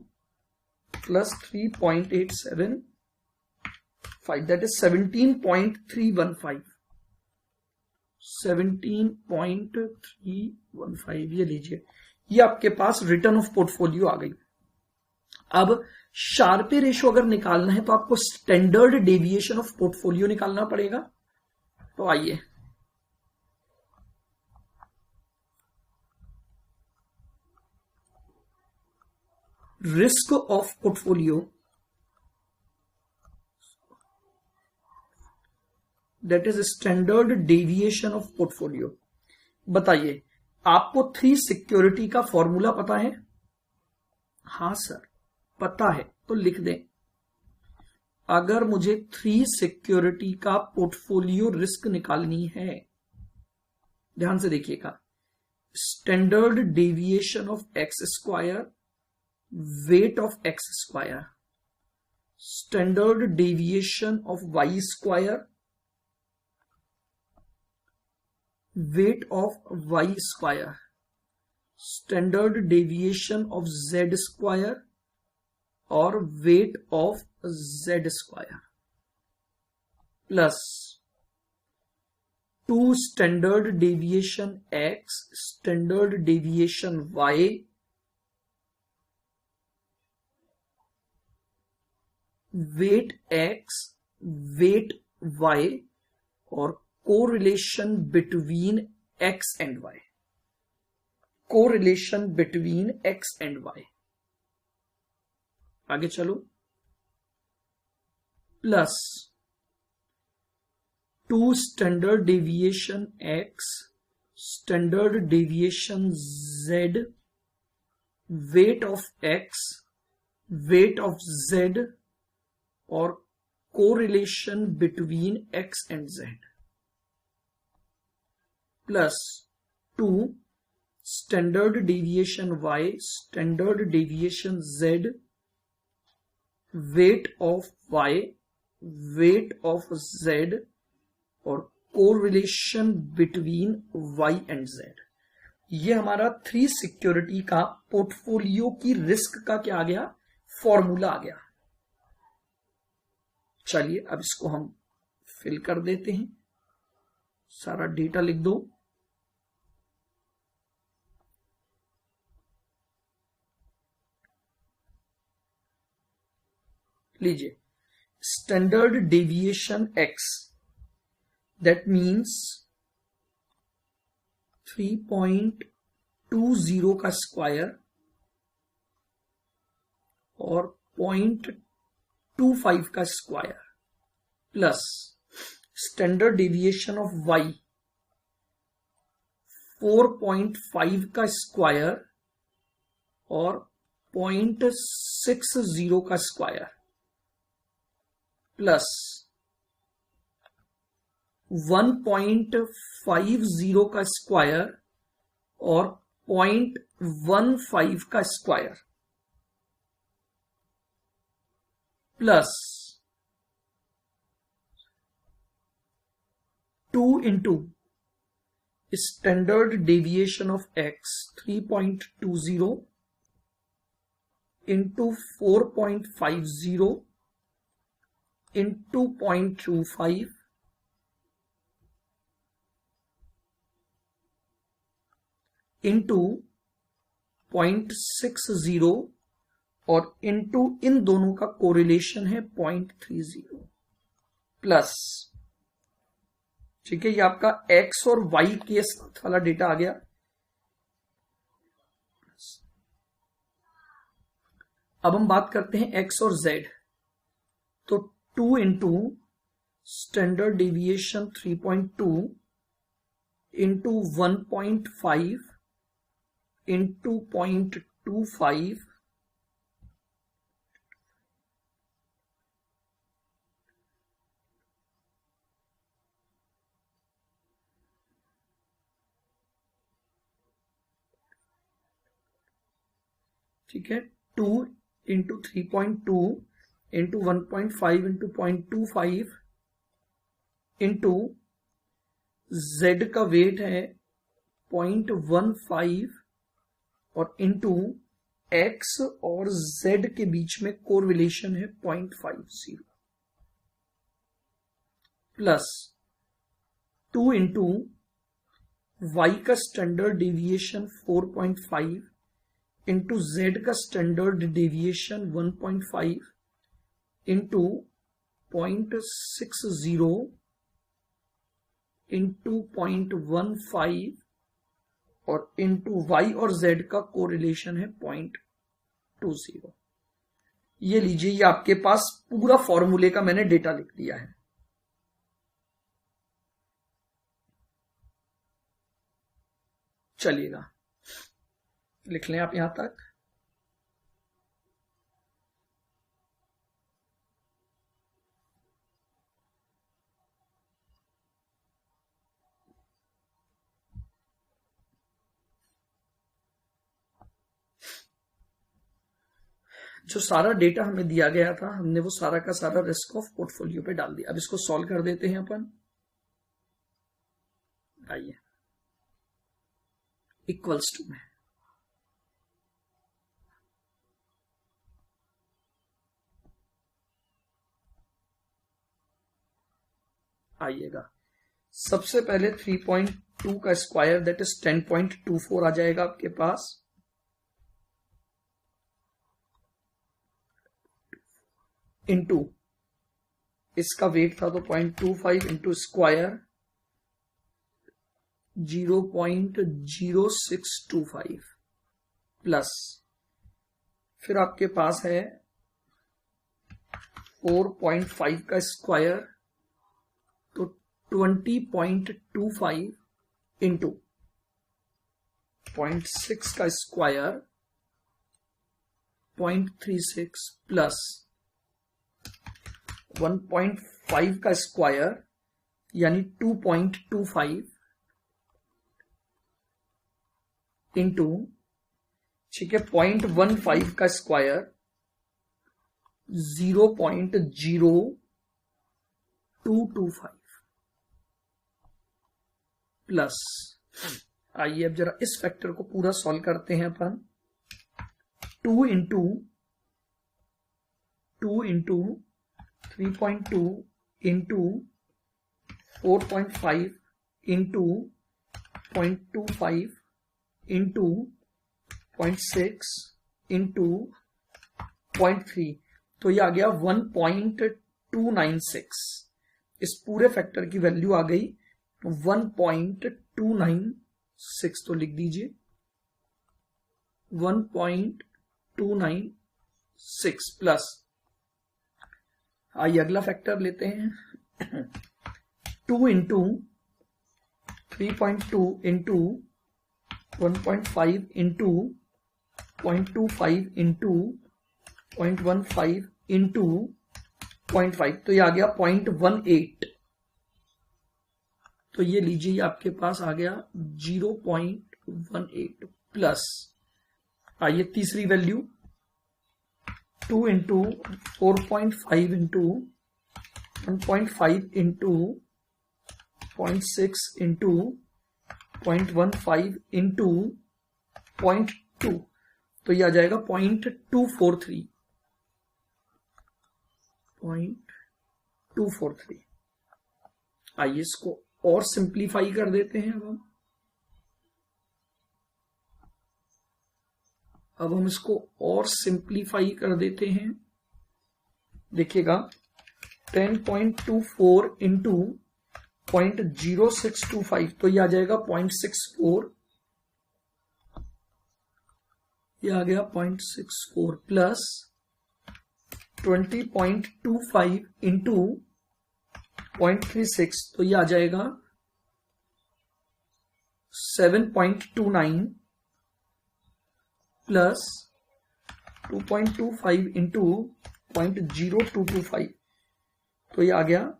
प्लस 3.875 that is 17.315. 17.315 ये लीजिए, ये आपके पास रिटर्न ऑफ पोर्टफोलियो आ गई। अब शार्पे रेशो अगर निकालना है तो आपको स्टैंडर्ड डेविएशन ऑफ पोर्टफोलियो निकालना पड़ेगा। तो आइए risk of portfolio that is standard deviation of portfolio. बताइए आपको 3 सिक्योरिटी का फॉर्मूला पता है? हां सर पता है, तो लिख दें। अगर मुझे 3 सिक्योरिटी का पोर्टफोलियो रिस्क निकालनी है, ध्यान से देखिएगा, standard deviation of X square, weight of X square, standard deviation of Y square, weight of Y square, standard deviation of Z square और weight of Z square, plus 2 standard deviation X, standard deviation Y, weight X, weight Y और correlation between X and Y, correlation between X and Y. आगे चलो, plus 2 standard deviation X, standard deviation Z, weight of X, weight of Z और correlation between X and Z, plus 2 standard deviation Y, standard deviation Z, weight of Y, weight of Z और correlation between Y and Z. ये हमारा 3 security का portfolio की risk का क्या आ गया? Formula आ गया। चलिए अब इसको हम फिल कर देते हैं, सारा डेटा लिख दो। लीजिए, standard deviation X that means 3.20 का स्क्वायर और 0.25 का square, plus standard deviation of Y 4.5 का स्क्वायर और 0.60 का स्क्वायर, प्लस 1.50 का स्क्वायर और 0.15 का square, plus 2 into standard deviation of x 3.20 into 4.50 into 0.25 into 0.60 और इंटू इन दोनों का कोरिलेशन है 0.30 प्लस, ठीक है, ये आपका एक्स और वाई केस वाला डेटा आ गया। अब हम बात करते हैं एक्स और जेड। तो 2 into standard deviation 3.2 into 1.5 into 0.25 ठीक है, 2 into 3.2 into 1.5 into 0.25 into z का वेट है 0.15 और इंटू x और z के बीच में कोरिलेशन है 0.50 प्लस 2 इंटू y का स्टैंडर्ड डेविएशन 4.5 इंटू z का स्टैंडर्ड डेविएशन 1.5 इंटू 0.60 इंटू 0.15 और इंटू y और z का कोरिलेशन है 0.20। ये लीजिए, ये आपके पास पूरा फॉर्मूले का मैंने डेटा लिख दिया है। चलिएगा, लिख लें आप यहां तक। जो सारा डेटा हमें दिया गया था, हमने वो सारा का सारा रिस्क ऑफ पोर्टफोलियो पे डाल दिया। अब इसको सॉल्व कर देते हैं अपन। आइए, इक्वल्स टू में आइएगा। सबसे पहले 3.2 का स्क्वायर दैट इज 10.24 आ जाएगा आपके पास। इंटू इसका वेट था तो 0.25 इंटू स्क्वायर 0.0625 प्लस फिर आपके पास है 4.5 का स्क्वायर तो 20.25 इंटू 0.6 का स्क्वायर 0.36 प्लस 1.5 का स्क्वायर यानी 2.25 इंटू, ठीक है, 0.15 का स्क्वायर 0.0225 प्लस, आइए अब जरा इस फैक्टर को पूरा सॉल्व करते हैं अपन। 2 into 3.2 into 4.5 into 0.25 into 0.6 into 0.3 तो ये आ गया 1.296। इस पूरे फैक्टर की वैल्यू आ गई 1.296, तो लिख दीजिए 1.296 प्लस, आइए अगला फैक्टर लेते हैं। 2 into 3.2 into 1.5 into 0.25 into 0.15 into 0.5 तो ये आ गया 0.18। तो ये लीजिए आपके पास आ गया 0.18 प्लस, आइए तीसरी value 2 into 4.5 into 1.5 into 0.6 into 0.15 into 0.2 तो ये आ जाएगा 0.243। आइए इसको और सिंप्लीफाई कर देते हैं। अब हम इसको और सिंप्लीफाई कर देते हैं। देखिएगा 10.24 इंटू 0.0625 तो ये आ जाएगा 0.64, ये आ गया 0.64 प्लस 20.25 इंटू 0.36 तो ये आ जाएगा 7.29 प्लस 2.25 इंटू 0.0225 तो ये आ गया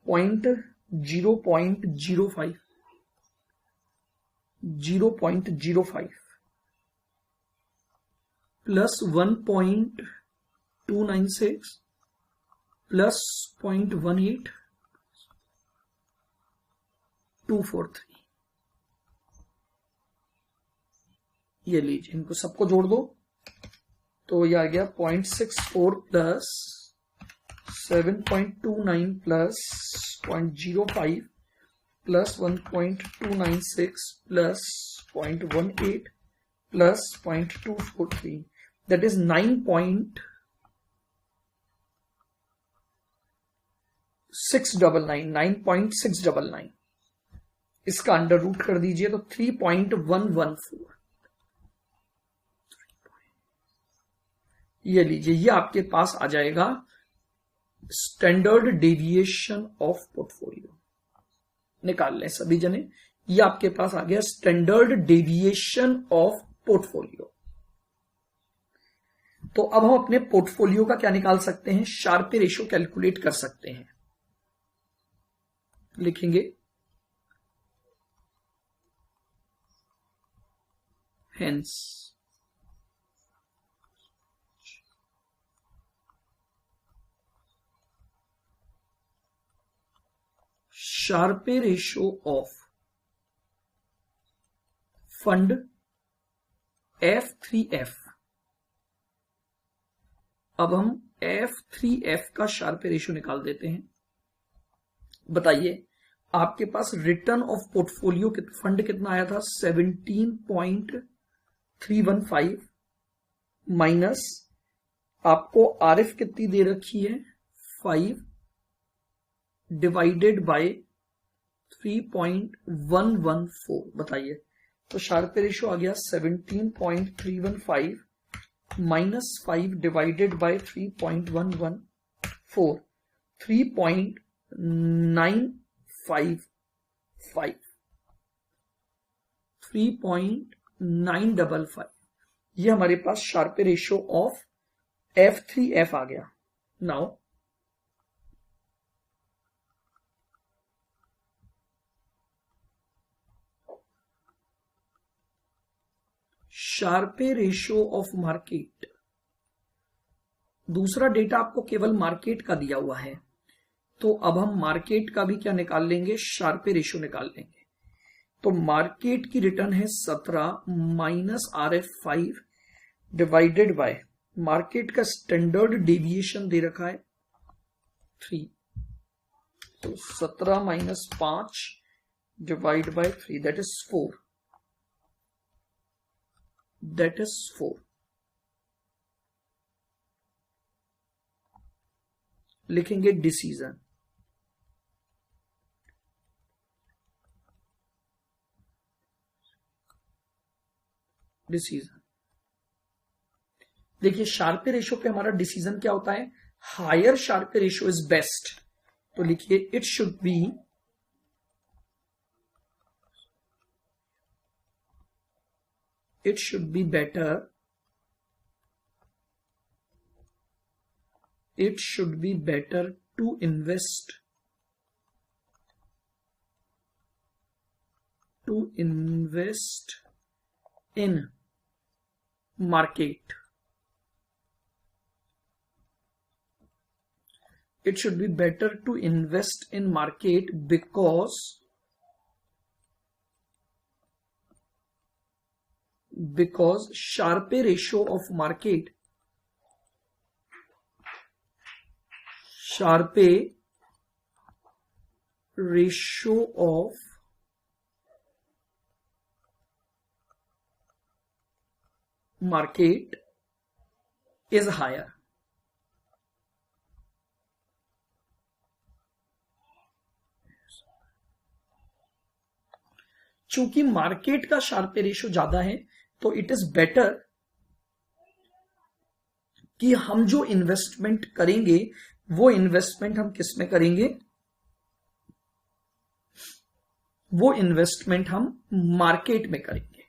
0.05। Plus 1.296 plus 0.18243। ये लीजिए, इनको सबको जोड़ दो तो ये आ गया 0.64 plus 7.29 plus 0.05 plus 1.296 plus 0.18 plus 0.243, that is 9.699। इसका अंडर रूट कर दीजिए तो 3.114। ये लीजिए, ये आपके पास आ जाएगा स्टैंडर्ड डेविएशन ऑफ पोर्टफोलियो। निकाल लें सभी जने, ये आपके पास आ गया स्टैंडर्ड डेविएशन ऑफ पोर्टफोलियो। तो अब हम अपने पोर्टफोलियो का क्या निकाल सकते हैं, शार्पे रेशियो कैलकुलेट कर सकते हैं। लिखेंगे hence Sharpe ratio of fund F3F। अब हम F3F का शार्पे रेशियो निकाल देते हैं। बताइए, आपके पास रिटर्न ऑफ पोर्टफोलियो फंड कितना आया था, 17.315 माइनस आपको RF कितनी दे रखी है, 5 डिवाइडेड बाय 3.114। बताइए, तो शार्पे रेशियो आ गया 17.315 माइनस 5 डिवाइडेड बाय 3.114, 3.955, 3.955। ये हमारे पास शार्पे रेशियो ऑफ F3F आ गया। Now Sharpe ratio of market, दूसरा डेटा आपको केवल मार्केट का दिया हुआ है, तो अब हम मार्केट का भी क्या निकाल लेंगे, शार्पे रेशियो निकाल लेंगे। तो मार्केट की रिटर्न है 17 minus RF 5 divided by, market का स्टैंडर्ड डेविएशन दे रखा है 3, तो 17 minus 5 divide by 3, that is 4, that is 4। लिखेंगे डिसीजन, देखिए शार्पे रेशियो पे हमारा डिसीजन क्या होता है, higher Sharpe ratio is best. तो लिखिए it should be better, it should be better to invest in market, it should be better to invest in market because Sharpe ratio of market, Sharpe ratio of market is higher। चूंकि market का Sharpe ratio ज्यादा है तो it is better कि हम जो investment करेंगे वो इन्वेस्टमेंट हम किस में करेंगे, वो इन्वेस्टमेंट हम मार्केट में करेंगे।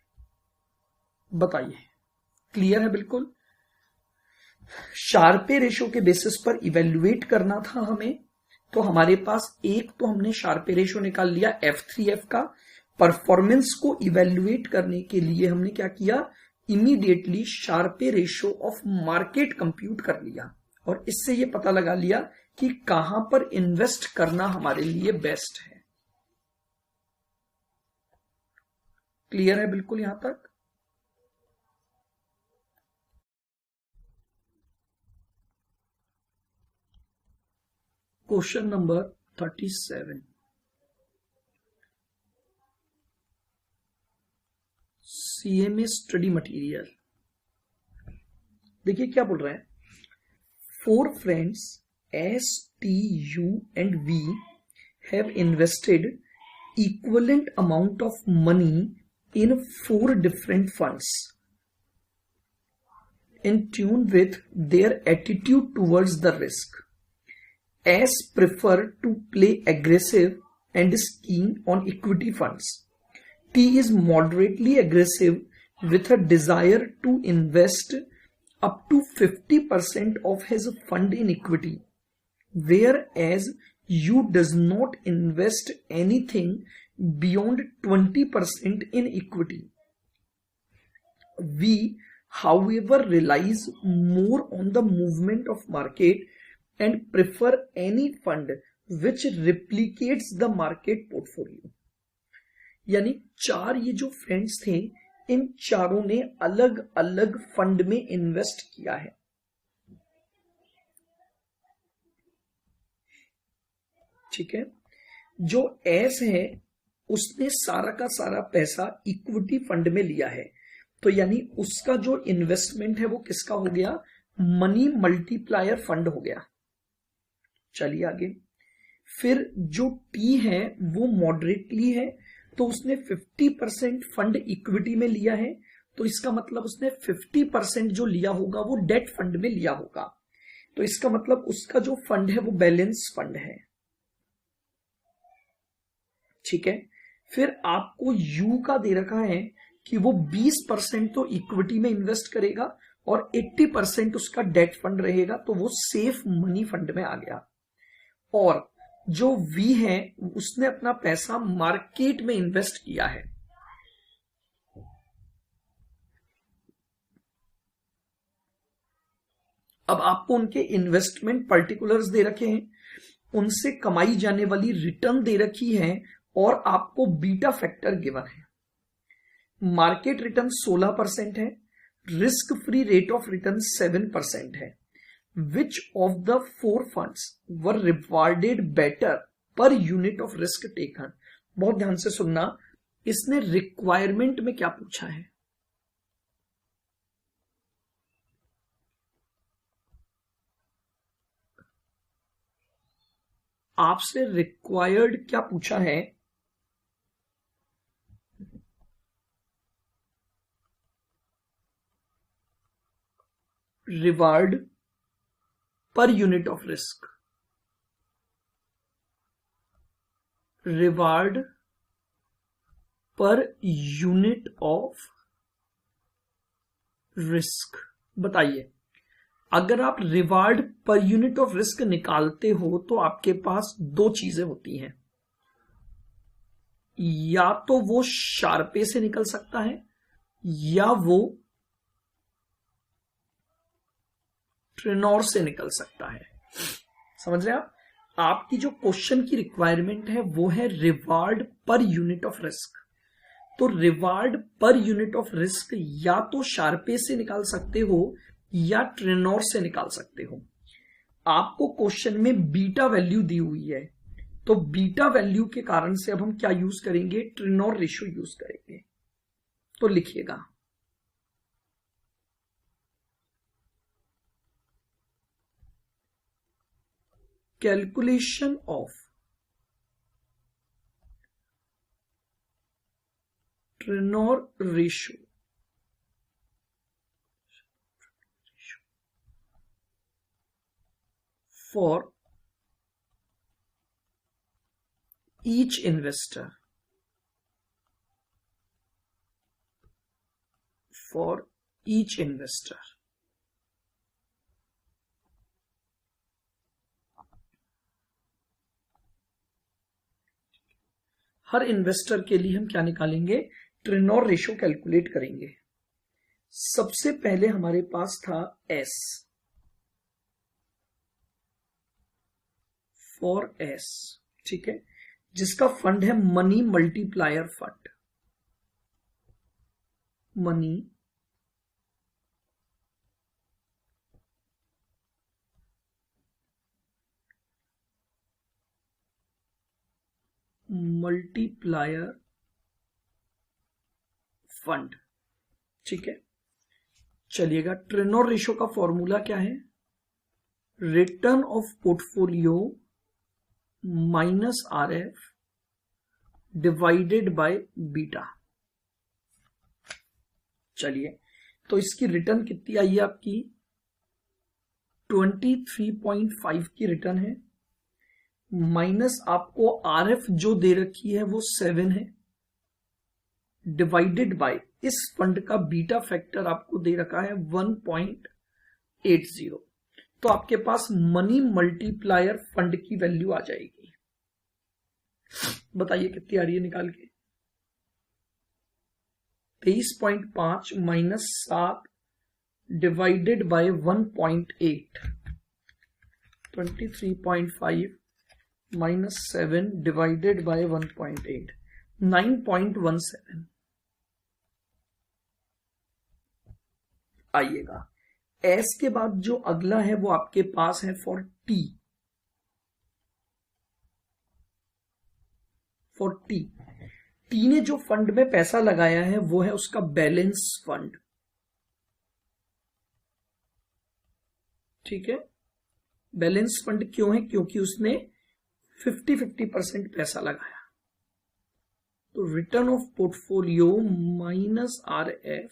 बताइए क्लियर है बिल्कुल। शार्पे रेशियो के बेसिस पर इवेल्युएट करना था हमें, तो हमारे पास एक तो हमने शार्पे रेशियो निकाल लिया F3F का। परफॉर्मेंस को इवेल्युएट करने के लिए हमने क्या किया, immediately Sharpe ratio of market compute कर लिया और इससे ये पता लगा लिया कि कहां पर इन्वेस्ट करना हमारे लिए बेस्ट है। क्लियर है बिल्कुल यहां तक? Question number 37, CMA study material. देखिए क्या बोल रहे हैं, 4 friends S, T, U and V have invested equivalent amount of money in 4 different funds in tune with their attitude towards the risk. S prefer to play aggressive and is keen on equity funds. T is moderately aggressive with a desire to invest up to 50% of his fund in equity, whereas U does not invest anything beyond 20% in equity. V, however, relies more on the movement of market and prefer any fund which replicates the market portfolio. यानी 4 ये जो friends थे, इन चारों ने अलग अलग fund में invest किया है। ठीक है, जो एस है उसने सारा का सारा पैसा इक्विटी फंड में लिया है, तो यानी उसका जो इन्वेस्टमेंट है वो किसका हो गया, मनी मल्टीप्लायर फंड हो गया। चलिए आगे, फिर जो टी है वो मॉडरेटली है, तो उसने 50% फंड इक्विटी में लिया है, तो इसका मतलब उसने 50% जो लिया होगा वो डेट फंड में लिया होगा, तो इसका मतलब उसका जो फंड है वो बैलेंस फंड है। ठीक है, फिर आपको यू का दे रखा है कि वो 20% तो इक्विटी में इन्वेस्ट करेगा और 80% उसका डेट फंड रहेगा, तो वो सेफ मनी फंड में आ गया। और जो वी है उसने अपना पैसा मार्केट में इन्वेस्ट किया है। अब आपको उनके इन्वेस्टमेंट पर्टिकुलर्स दे रखे हैं, उनसे कमाई जाने वाली रिटर्न दे रखी है और आपको बीटा फैक्टर गिवन है। मार्केट रिटर्न 16% है, risk free rate of return 7% है। Which of the 4 funds were rewarded better per unit of risk taken? बहुत ध्यान से सुनना, इसने रिक्वायरमेंट में क्या पूछा है, आपसे रिक्वायर्ड क्या पूछा है, reward per unit of risk, reward per unit of risk. बताइए, अगर आप reward per unit of risk निकालते हो तो आपके पास 2 चीजें होती हैं, या तो वो शार्पे से निकल सकता है या वो ट्रेनोर से निकल सकता है। समझ रहे आप? आपकी जो क्वेश्चन की रिक्वायरमेंट है वो है reward per unit of risk, तो reward per unit of risk या तो शार्पे से निकाल सकते हो या ट्रेनोर से निकाल सकते हो। आपको क्वेश्चन में बीटा वैल्यू दी हुई है, तो बीटा वैल्यू के कारण से अब हम क्या यूज करेंगे, ट्रेनोर रेशियो यूज करेंगे। तो लिखिएगा, calculation of Treynor ratio for each investor, her investor के लिए हम क्या निकालेंगे, ट्रेनोर रेशियो कैलकुलेट करेंगे। सबसे पहले हमारे पास था एस, फॉर एस, ठीक है, जिसका फंड है money multiplier fund, money multiplier fund, ठीक है। चलिएगा, ट्रेनोर रेशो का फॉर्मूला क्या है? Return of portfolio minus RF divided by beta. चलिए, तो इसकी रिटर्न कितनी आई है आपकी? 23.5 की रिटर्न है, माइनस आपको आरएफ जो दे रखी है वो 7 है, डिवाइडेड बाय इस फंड का बीटा फैक्टर आपको दे रखा है 1.80। तो आपके पास मनी मल्टीप्लायर फंड की वैल्यू आ जाएगी। बताइए कितनी आ रही है निकाल के? 23.5 minus 7 divided by 1.8, 23.5 minus 7 divided by 1.8, 9.17 आइएगा। एस के बाद जो अगला है वो आपके पास है for T, for T. T ने जो फंड में पैसा लगाया है वो है उसका बैलेंस फंड, ठीक है। बैलेंस फंड क्यों है? क्योंकि उसने 50-50% पैसा लगाया। तो return of portfolio minus RF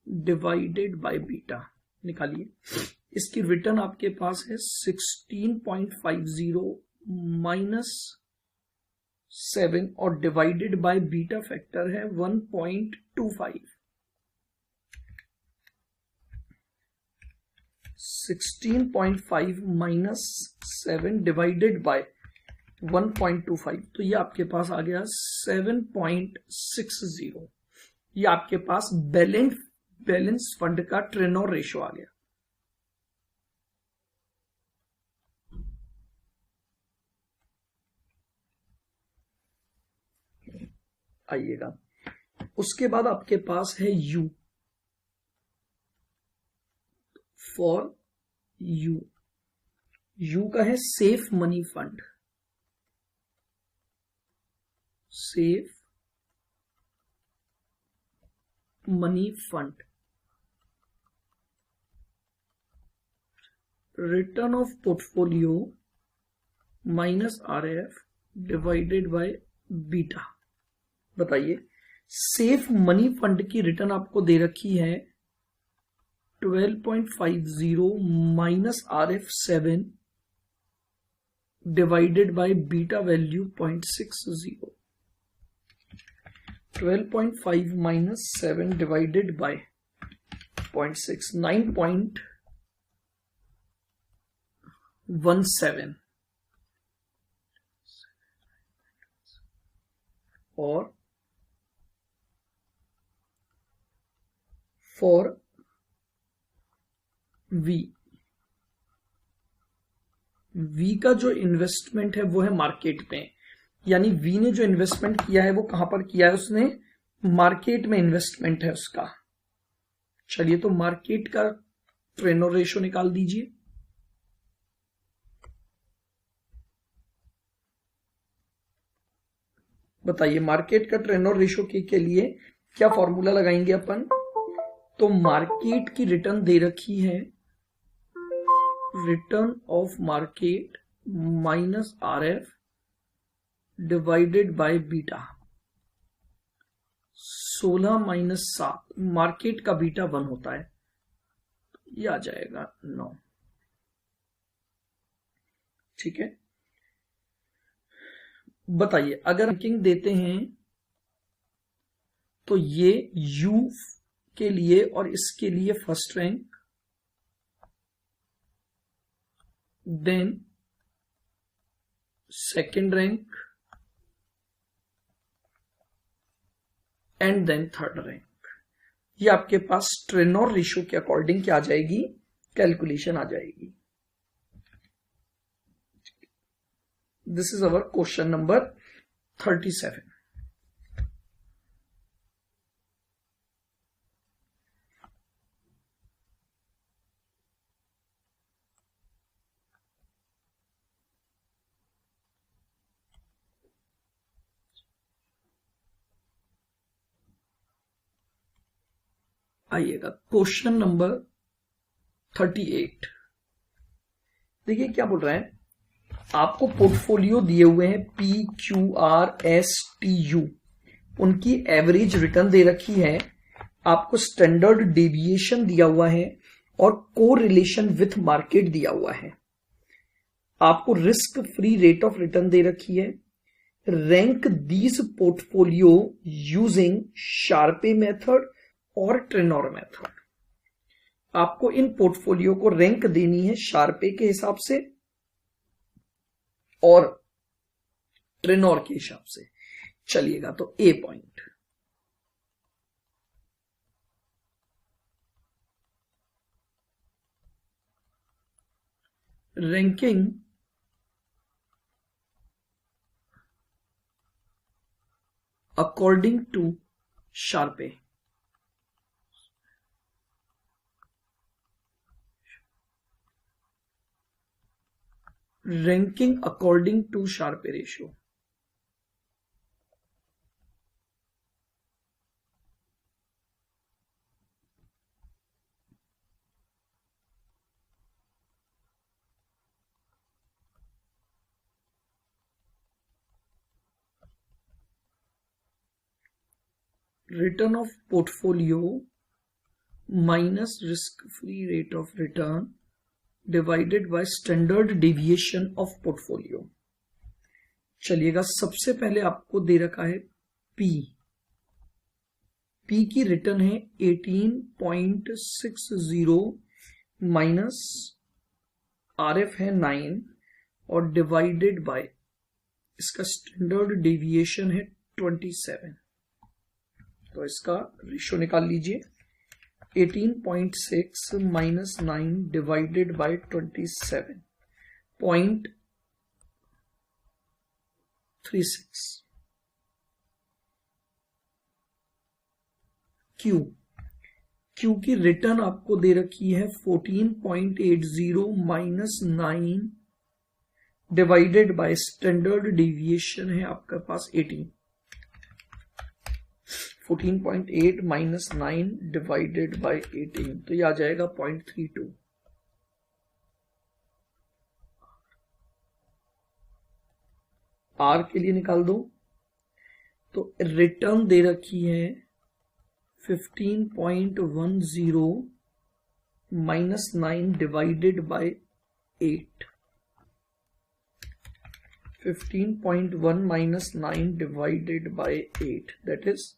divided by beta निकालिए। इसकी रिटर्न आपके पास है 16.50 माइनस 7 और डिवाइडेड बाय बीटा फैक्टर है 1.25। 16.5 माइनस 7 डिवाइडेड बाय 1.25, तो ये आपके पास आ गया 7.60। ये आपके पास बैलेंस फंड का ट्रेनोर रेशो आ गया। आइएगा, उसके बाद आपके पास है यू, फॉर यू का है safe money fund, safe money fund. Return of portfolio minus RF divided by beta. बताइए, सेफ मनी फंड की रिटर्न आपको दे रखी है 12.50 minus RF 7 divided by beta value 0.60। 12.5 minus 7 divided by 0.6, 9.17। और फॉर वी का जो इन्वेस्टमेंट है वो है मार्केट में, यानी वी ने जो इन्वेस्टमेंट किया है वो कहां पर किया है? उसने मार्केट में इन्वेस्टमेंट है उसका। चलिए, तो मार्केट का ट्रेनोर रेशो निकाल दीजिए। बताइए, मार्केट का ट्रेनोर रेशो के लिए क्या फॉर्मूला लगाएंगे अपन? तो मार्केट की रिटर्न दे रखी है, return of market minus RF divided by beta. 16 minus 7, market का बीटा 1 होता है, ये आ जाएगा 9, ठीक है। बताइए, अगर रैंकिंग देते हैं तो ये यू के लिए और इसके लिए first rank, then second rank and then third rank. ये आपके पास ट्रेनोर रेशियो के अकॉर्डिंग क्या आ जाएगी, कैलकुलेशन आ जाएगी। This is our question number 37। आइएगा क्वेश्चन नंबर 38। देखिए क्या बोल रहा है, आपको पोर्टफोलियो दिए हुए हैं P Q R S T U, उनकी एवरेज रिटर्न दे रखी है, आपको स्टैंडर्ड डेविएशन दिया हुआ है और को रिलेशन विथ मार्केट दिया हुआ है, आपको risk free rate of return दे रखी है। Rank these portfolio using Sharpe method और ट्रेनोर मेथड। आपको इन पोर्टफोलियो को रैंक देनी है शार्पे के हिसाब से और ट्रेनोर के हिसाब से। चलिएगा तो A point, ranking according to Sharpe. Ranking according to Sharpe ratio. Return of portfolio minus risk free rate of return divided by standard deviation of portfolio. चलिएगा सबसे पहले आपको दे रखा है पी की रिटर्न है 18.60 माइनस आरएफ है 9 और डिवाइडेड बाय इसका स्टैंडर्ड डेविएशन है 27। तो इसका रेशियो निकाल लीजिए, 18.6 माइनस 9 डिवाइडेड बाय 27.36। क्यू की रिटर्न आपको दे रखी है 14.80 minus 9 divided by standard deviation है आपके पास 18। 14.8 माइनस 9 डिवाइडेड बाय 18 तो ये आ जाएगा 0.32। आर के लिए निकाल दो तो रिटर्न दे रखी है 15.10 minus 9 divided bye 8। 15.1 minus 9 divided bye 8 that is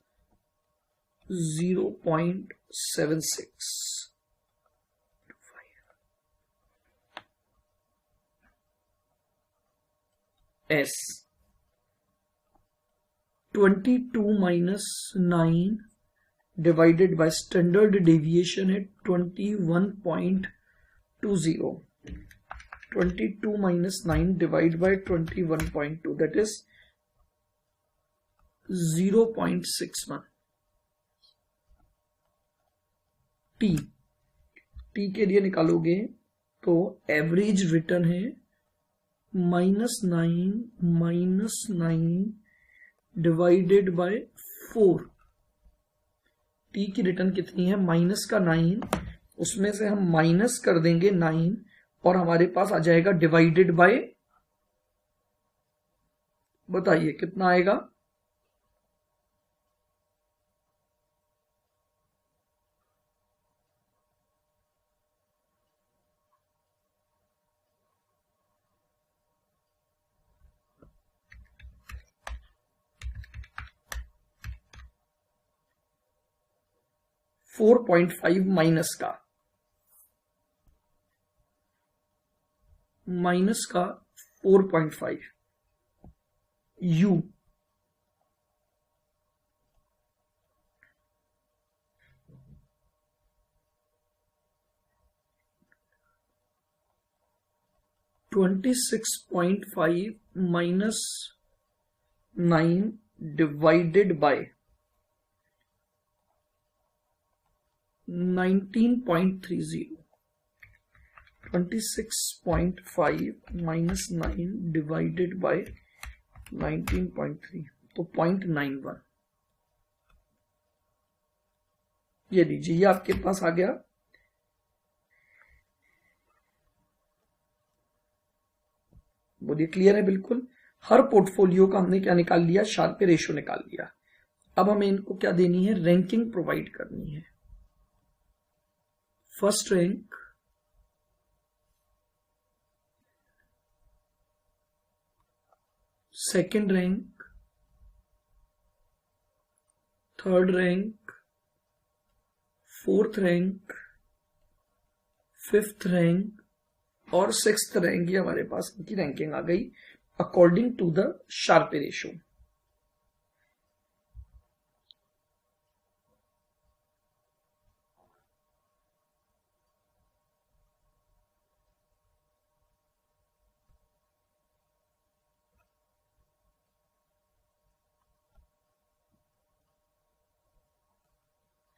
0.76। S 22 minus 9 divided by standard deviation है 21.20। 22 minus 9 divide bye 21.2 that is 0.61। T के लिए निकालोगे तो एवरेज रिटर्न है -9 डिवाइडेड बाय 4। टी की रिटर्न कितनी है, माइनस का 9, उसमें से हम माइनस कर देंगे 9 और हमारे पास आ जाएगा डिवाइडेड बाय, बताइए कितना आएगा, 4.5 माइनस का 4.5 you 26.5 minus 9 divided bye 19.30. 26.5 minus 9 divided bye 19.3, तो 0.91. ये लीजिए, ये आपके पास आ गया. बोलिए क्लियर है बिल्कुल. हर पोर्टफोलियो का हमने क्या निकाल लिया, शार्पे रेशियो निकाल लिया. अब हमें इनको क्या देनी है, रैंकिंग प्रोवाइड करनी है. First rank, second rank, third rank, fourth rank, fifth rank और सिक्स्थ रैंक. ये हमारे पास इनकी रैंकिंग आ गई according to the Sharpe ratio.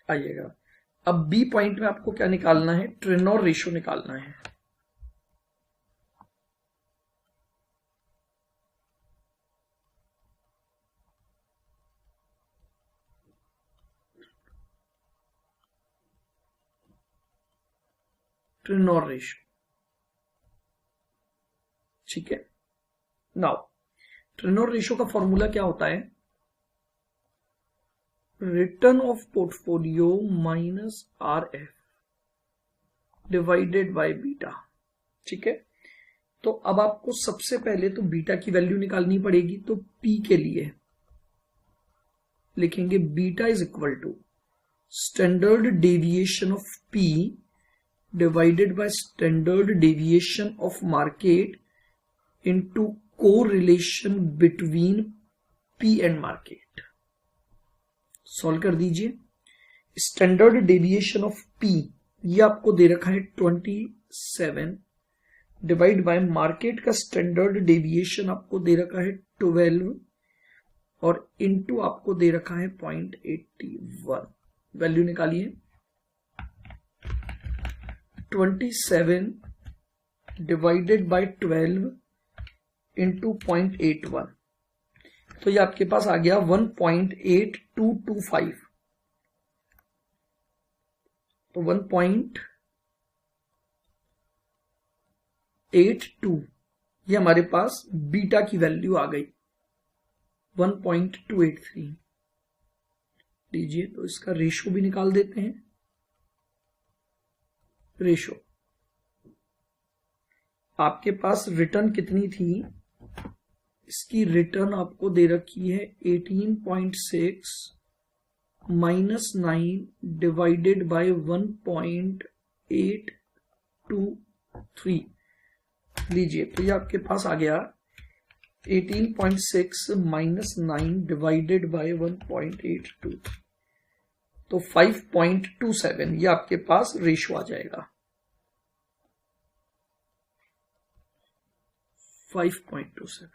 आइएगा, अब बी पॉइंट में आपको क्या निकालना है, ट्रेनोर रेशियो निकालना है. ट्रेनोर रेशियो, ठीक है. नाउ ट्रेनोर रेशियो का फॉर्मूला क्या होता है, return of portfolio minus RF divided by beta. ठीक है, तो अब आपको सबसे पहले तो बीटा की वैल्यू निकालनी पड़ेगी. तो P के लिए लिखेंगे beta is equal to standard deviation of P divided by standard deviation of market into correlation between P and market. Solve कर दीजिए. स्टैंडर्ड डेविएशन ऑफ P ये आपको दे रखा है 27 डिवाइड बाय मार्केट का स्टैंडर्ड डेविएशन आपको दे रखा है 12 और इनटू आपको दे रखा है 0.81. वैल्यू निकालिए. 27 डिवाइडेड बाय 12 इंटू 0.81, तो ये आपके पास आ गया 1.8225. तो 1.82 ये हमारे पास बीटा की वैल्यू आ गई 1.283. लीजिए, तो इसका रेशियो भी निकाल देते हैं. रेशियो आपके पास रिटर्न कितनी थी, इसकी रिटर्न आपको दे रखी है 18.6 माइनस 9 डिवाइडेड बाय 1.823. लीजिए, तो ये आपके पास आ गया 18.6 माइनस 9 डिवाइडेड बाय 1.823, तो 5.27 ये आपके पास रेशियो आ जाएगा. 5.27.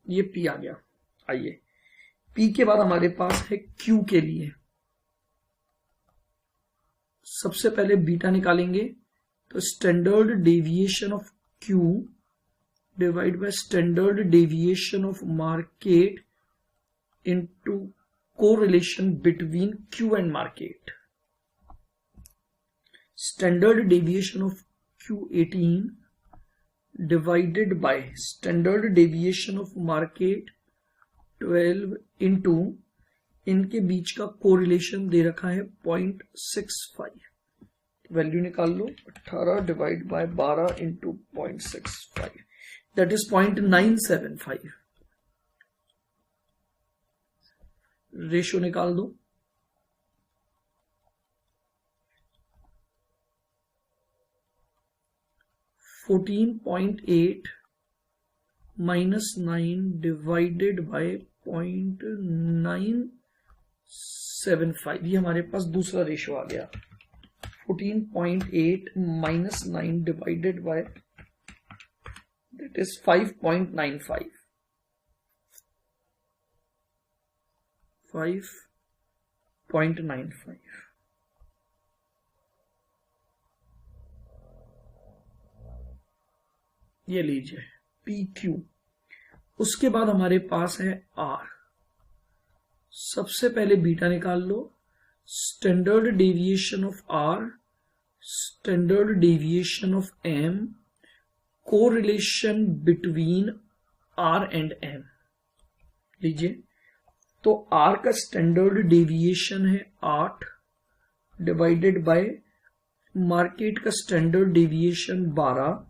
ये P आ गया. आइए, P के बाद हमारे पास है Q के लिए. सबसे पहले बीटा निकालेंगे, तो standard deviation of Q divide by standard deviation of market into correlation between Q and market. Standard deviation of Q18 divided by standard deviation of market 12 into इनके बीच का कोरिलेशन दे रखा है 0.65. वैल्यू निकाल लो. 18 divide by 12 into 0.65, that is 0.975. Ratio निकाल दो. (14.8 minus 9 divided bye 0.975. ये हमारे पास दूसरा रेशियो आ गया 14.8 minus 9 divided by, that is 5.95. 5.95. ये लीजिए PQ। उसके बाद हमारे पास है R। सबसे पहले बीटा निकाल लो। Standard deviation of R, standard deviation of M, correlation between R and M। लीजिए, तो R का स्टैंडर्ड डेविएशन है 8 डिवाइडेड बाय मार्केट का स्टैंडर्ड डेविएशन 12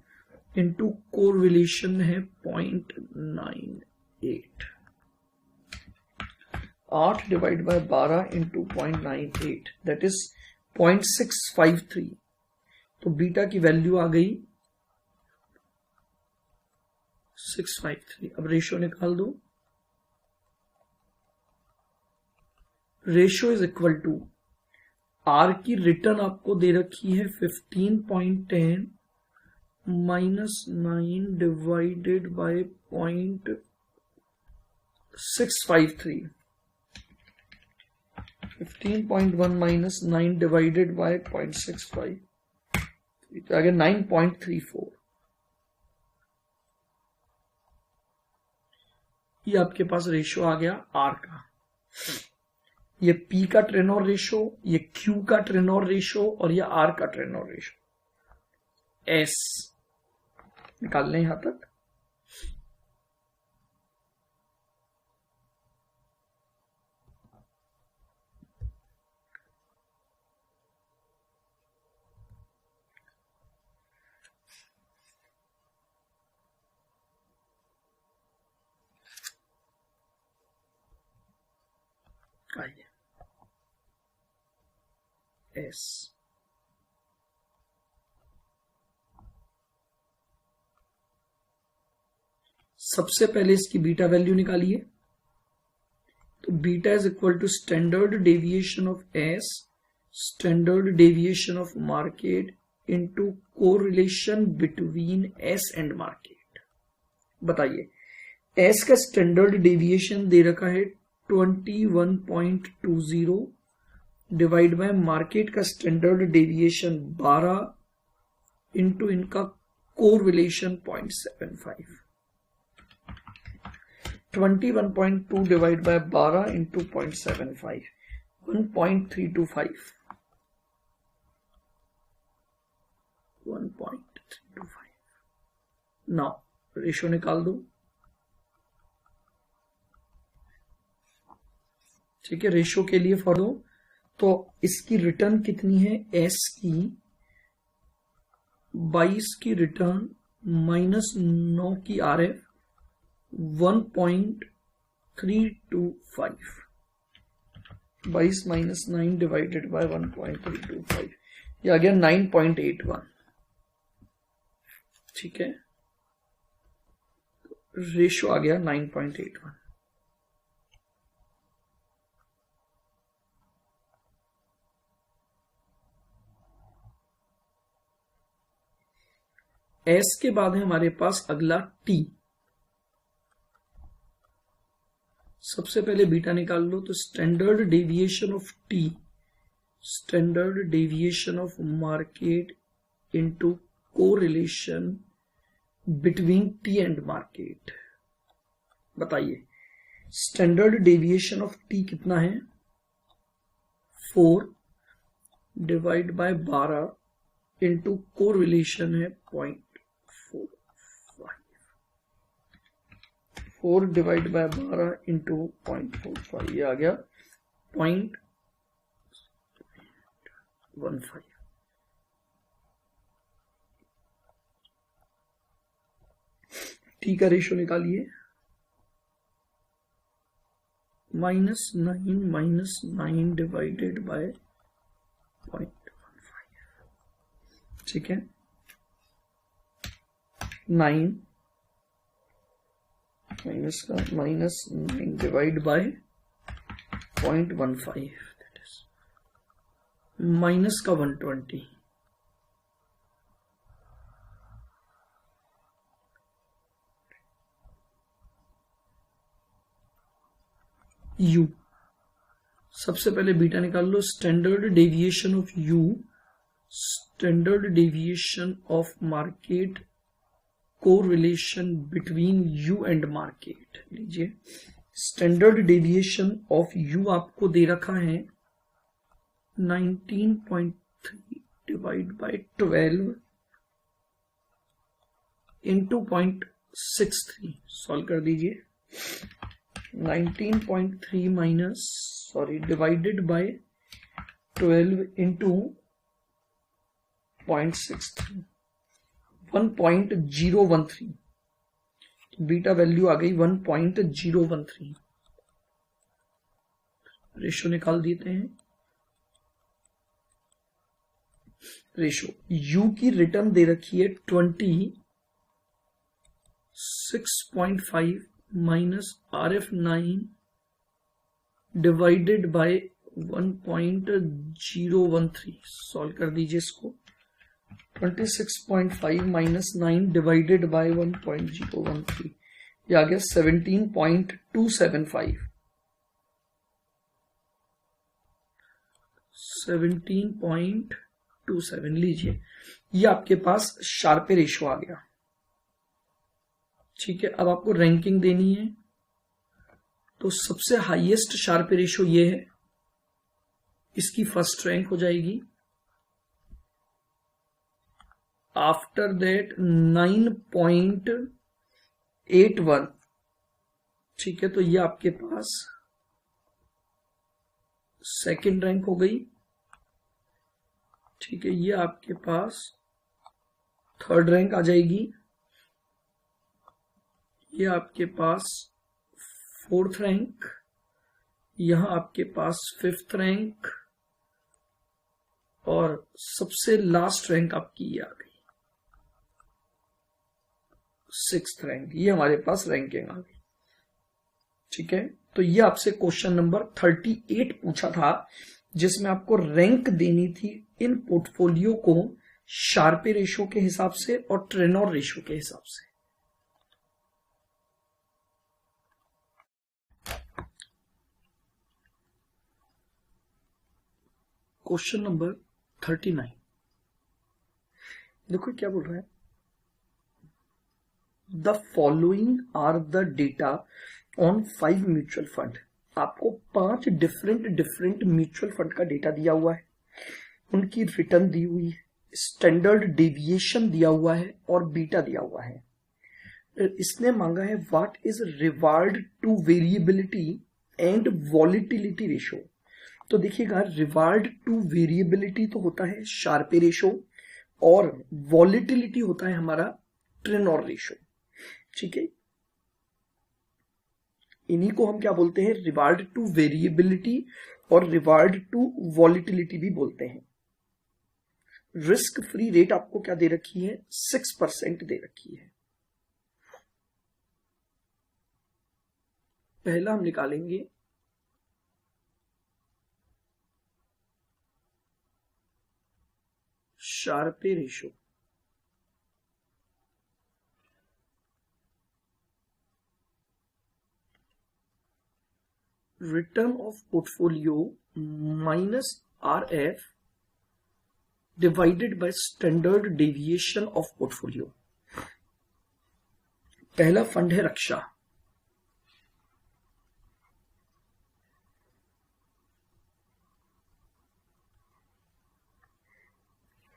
इंटू कोरिलेशन है 0.98। 8 divide by 12 into 0.98 that is 0.653। तो बीटा की वैल्यू आ गई 653। अब रेशियो निकाल दो। Ratio is equal to, R की रिटर्न आपको दे रखी है 15.10 minus 9 divided by 0.653। 15.1 minus 9 divided by 0.65, तो आगे 9.34। ये आपके पास रेशियो आ गया आर का। ये P का ट्रेनोर रेशो, ये Q का ट्रेनोर रेशो और ये R का ट्रेनोर रेशो। S निकाल लें यहां तक। आइए S, सबसे पहले इसकी बीटा वैल्यू निकालिए। तो beta is equal to standard deviation of S, standard deviation of market into correlation between S and market. बताइए, S का स्टैंडर्ड डेविएशन दे रखा है 21.20 डिवाइड बाय मार्केट का स्टैंडर्ड डेविएशन 12 इंटू इनका correlation 0.75। 21.2 divide by 12 into 0.75, 1.325। 1.325। Now ratio निकाल दो। ठीक है, रेशियो के लिए फॉर दो। तो इसकी रिटर्न कितनी है, S की 22 की रिटर्न माइनस 9 की RF 1.325। 22 माइनस 9 डिवाइडेड बाय 1.325, ये आ गया 9.81। ठीक है, रेशियो आ गया 9.81। S के बाद है हमारे पास अगला T। सबसे पहले बीटा निकाल लो। तो standard deviation of T, standard deviation of market into correlation between T and market. बताइए, स्टैंडर्ड डेविएशन ऑफ T कितना है, 4 डिवाइड बाय 12 इंटू कोरिलेशन है 0.45। 4 डिवाइड बाय 12 इंटू 0.45, ये आ गया 0.15। T का रेशियो निकालिए। -9 डिवाइडेड बाय 0.15। ठीक है, 9 माइनस का -9 divide by 0.15, that is minus का 120, यू सबसे पहले बीटा निकाल लो। Standard deviation of U, standard deviation of market, correlation between U and market. लीजिए स्टैंडर्ड डेविएशन ऑफ यू आपको दे रखा है 19.3 डिवाइड बाय 12 इंटू 0.63। सॉल्व कर दीजिए। 19.3 minus divided by 12 into 0.63, 1.013। Beta value आ गई 1.013। रेशो निकाल देते हैं। रेशो यू की रिटर्न दे रखी है 26.5 minus RF9 divided by 1.013। Solve कर दीजिए इसको। 26.5 माइनस 9 डिवाइडेड बाय 1.013, ये आ गया 17.275। 17.27 लीजिए, ये आपके पास शार्पे रेशो आ गया। ठीक है, अब आपको रैंकिंग देनी है, तो सबसे हाईएस्ट शार्पे रेशो ये है, इसकी फर्स्ट रैंक हो जाएगी। After that 9.81। ठीक है, तो ये आपके पास सेकंड रैंक हो गई। ठीक है, ये आपके पास थर्ड रैंक आ जाएगी। ये आपके पास फोर्थ रैंक, यहां आपके पास फिफ्थ रैंक, और सबसे लास्ट रैंक आपकी ये आ गई सिक्स्थ रैंक। ये हमारे पास रैंकिंग आ गई। ठीक है, तो ये आपसे क्वेश्चन नंबर 38 पूछा था, जिसमें आपको रैंक देनी थी इन पोर्टफोलियो को शार्पे रेशो के हिसाब से और ट्रेनोर रेशो के हिसाब से। क्वेश्चन नंबर 39 देखो क्या बोल रहा है। The following are the data on 5 mutual fund. आपको 5 डिफरेंट म्यूचुअल फंड का डेटा दिया हुआ है, उनकी रिटर्न दी हुई है, स्टैंडर्ड डेविएशन दिया हुआ है और बीटा दिया हुआ है। इसने मांगा है what is reward to variability and volatility ratio. तो देखिएगा, रिवार्ड टू वेरिएबिलिटी तो होता है शार्पे रेशो, और वॉलिटिलिटी होता है हमारा ट्रेनोर रेशो। ठीक है, इन्हीं को हम क्या बोलते हैं, रिवार्ड टू वेरिएबिलिटी और रिवार्ड टू वॉलिटिलिटी भी बोलते हैं। रिस्क फ्री रेट आपको क्या दे रखी है, 6% दे रखी है। पहला हम निकालेंगे Sharpe ratio. Return of portfolio minus RF divided by standard deviation of portfolio. पहला फंड है रक्षा।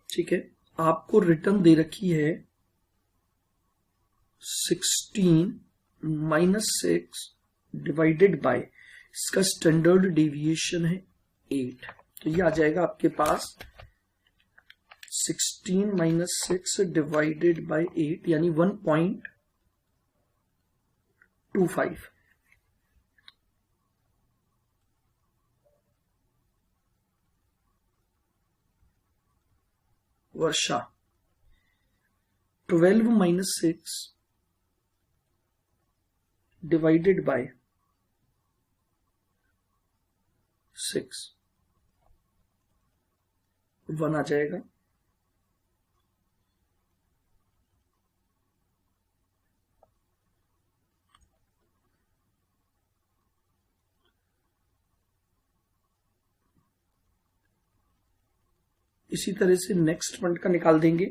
ठीक है, आपको रिटर्न दे रखी है 16 माइनस 6 डिवाइडेड बाय, इसका स्टैंडर्ड डेविएशन है 8। तो ये आ जाएगा आपके पास 16 माइनस 6 डिवाइडेड बाय 8, यानी 1.25। वर्षा 12 माइनस 6 डिवाइडेड बाय 6, 1 आ जाएगा। इसी तरह से नेक्स्ट फंड का निकाल देंगे।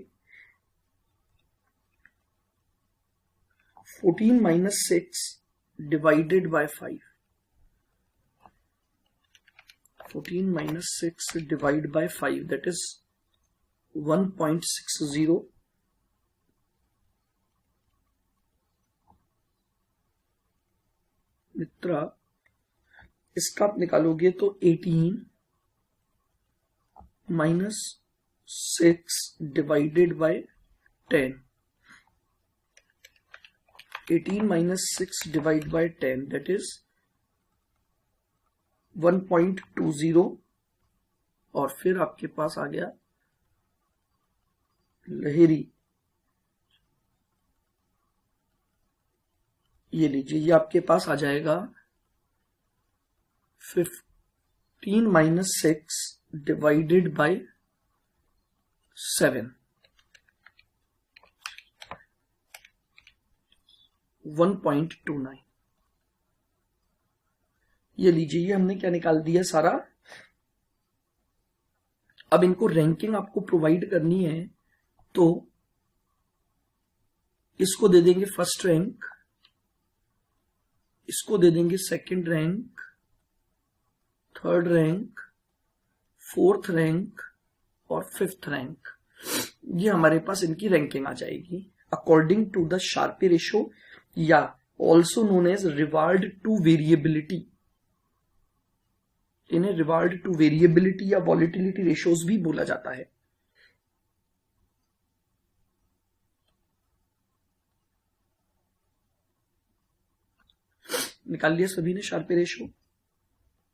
14 minus 6 divided by 5। 14 minus 6 divide by 5 that is 1.60। मित्रा इसका आप निकालोगे तो 18 minus 6 divided by 10। 18 minus 6 divide by 10 that is 1.20। और फिर आपके पास आ गया लहेरी। ये लीजिए, ये आपके पास आ जाएगा 15 माइनस 6 डिवाइडेड बाय 7, 1.29। ये लीजिए, ये हमने क्या निकाल दिया सारा। अब इनको रैंकिंग आपको प्रोवाइड करनी है तो इसको दे देंगे फर्स्ट रैंक, इसको दे देंगे second rank, third rank, fourth rank और फिफ्थ रैंक। ये हमारे पास इनकी रैंकिंग आ जाएगी according to the Sharpe ratio, या also known as reward to variability. इन्हें रिवार्ड टू वेरिएबिलिटी या वॉलेटिलिटी रेशोज भी बोला जाता है। निकाल लिया सभी ने शार्पे रेशो।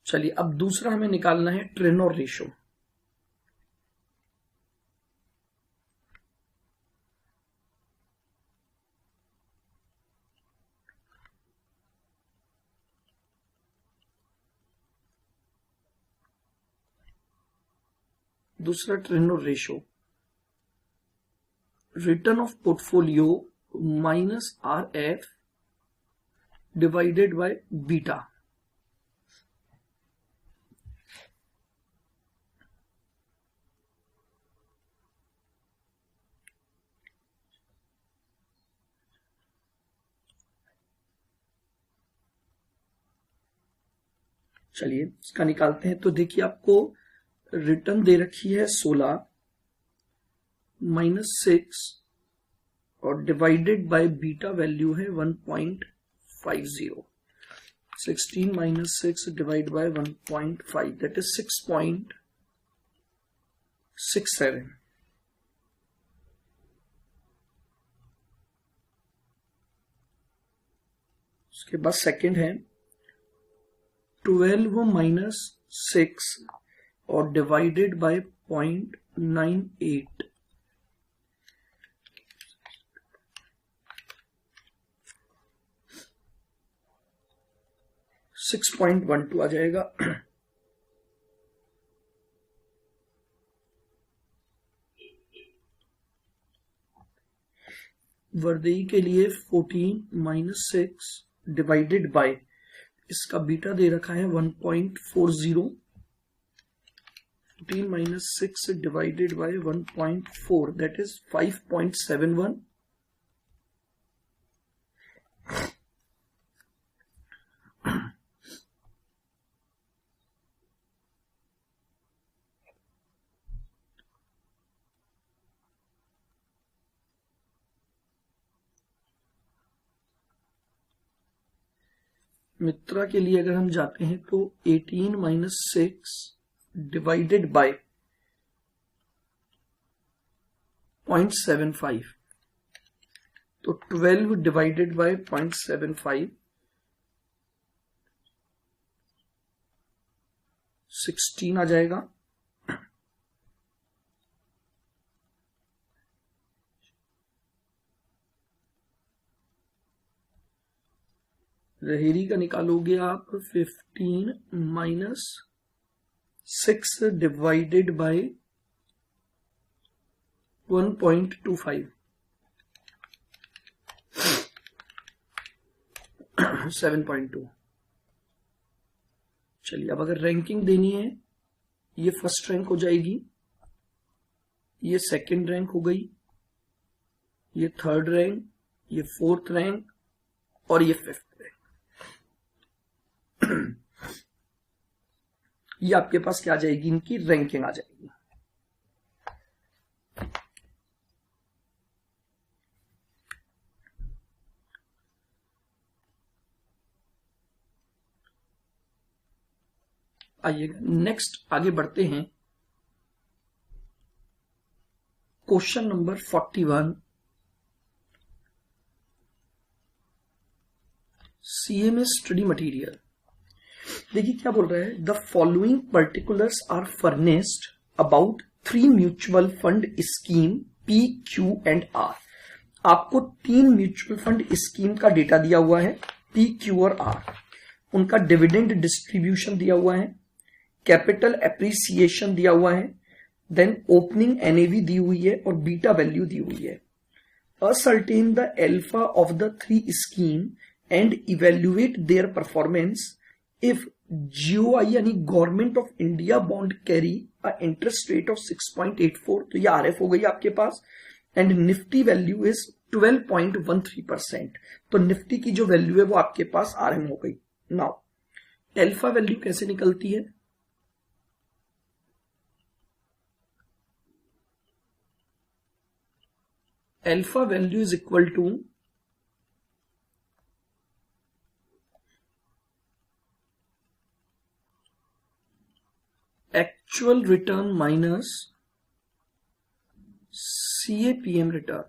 चलिए अब दूसरा हमें निकालना है ट्रेनोर रेशो। दूसरा Treynor ratio, return of portfolio minus RF divided by beta. चलिए इसका निकालते हैं। तो देखिए, आपको रिटर्न दे रखी है 16 माइनस 6 और डिवाइडेड बाय बीटा वैल्यू है 1.50। 16 minus 6 divide by 1.5 that is 6.67। उसके बाद सेकंड है 12 माइनस 6 और डिवाइडेड बाय 0.98। 6.12 आ जाएगा। वर्देई के लिए 14 माइनस 6 डिवाइडेड बाय, इसका बीटा दे रखा है 1.40। 14 minus 6 divided by 1.4 that is 5.71। मित्रा के लिए अगर हम जाते हैं तो 18 माइनस 6 डिवाइडेड बाय 0.75, तो 12 डिवाइडेड बाय 0.75 16 आ जाएगा। रहेरी का निकालोगे आप 15 माइनस 6 डिवाइडेड बाय 1.25 7.2। चलिए अब अगर रैंकिंग देनी है, ये फर्स्ट रैंक हो जाएगी, ये सेकंड रैंक हो गई, ये थर्ड रैंक, ये फोर्थ रैंक और ये फिफ्थ रैंक। ये आपके पास क्या आ जाएगी, इनकी रैंकिंग आ जाएगी। आइएगा नेक्स्ट आगे बढ़ते हैं। Question number 41, CMA study material. देखिए क्या बोल रहा है, the following particulars are furnished about 3 mutual fund scheme P, Q and R। आपको 3 म्यूचुअल फंड स्कीम का डेटा दिया हुआ है, P, Q और R। उनका डिविडेंड डिस्ट्रीब्यूशन दिया हुआ है, कैपिटल एप्रिसिएशन दिया हुआ है, देन ओपनिंग एनएवी दी हुई है और बीटा वैल्यू दी हुई है। Ascertain the alpha of the 3 scheme and evaluate their performance if GOI यानी government of India bond carry a interest rate of 6.84, तो ये RF हो गई आपके पास, एंड निफ्टी वैल्यू इज 12.13%। तो निफ्टी की जो वैल्यू है वो आपके पास RM हो गई। नाउ एल्फा वैल्यू कैसे निकलती है, alpha value is equal to actual return minus CAPM return,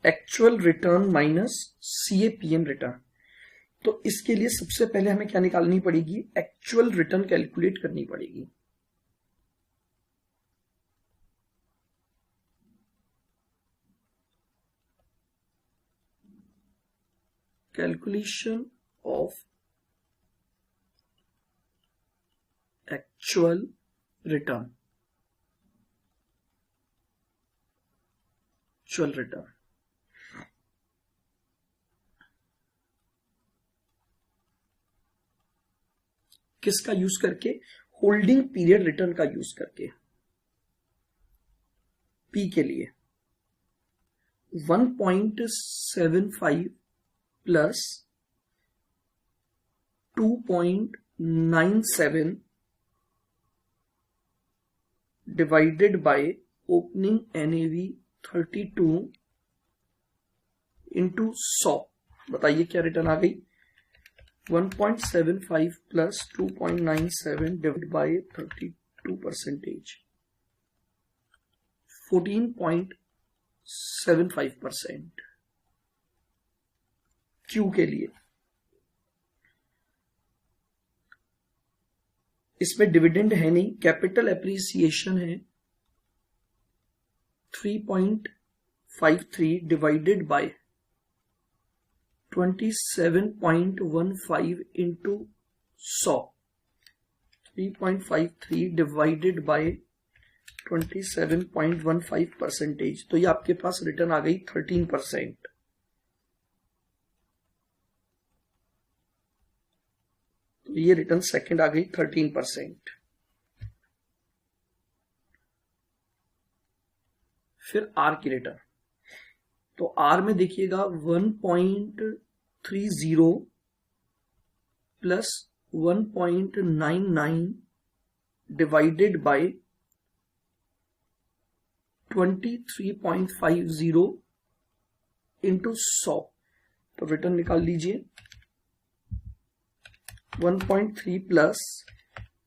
actual return minus CAPM return. तो इसके लिए सबसे पहले हमें क्या निकालनी पड़ेगी, एक्चुअल रिटर्न कैलकुलेट करनी पड़ेगी। Calculation of actual return, actual return किसका यूज करके, होल्डिंग पीरियड रिटर्न का यूज करके। P के लिए 1.75 plus 2.97 divided by opening NAV 32 into 100। बताइए क्या रिटर्न आ गई, 1.75 प्लस 2.97 डिवाइड बाय 32%, 14.75%। Q के लिए इसमें डिविडेंड है नहीं, कैपिटल एप्रिसिएशन है 3.53 divided by 27.15 into 100, 3.53 divided by 27.15%। तो ये आपके पास रिटर्न आ गई 13%। तो ये रिटर्न सेकंड आ गई 13%। फिर R की रिटर्न, तो R में देखिएगा 1.30 प्लस 1.99 डिवाइडेड बाय 23.50 इंटू 100। तो रिटर्न निकाल लीजिए, 1.3 प्लस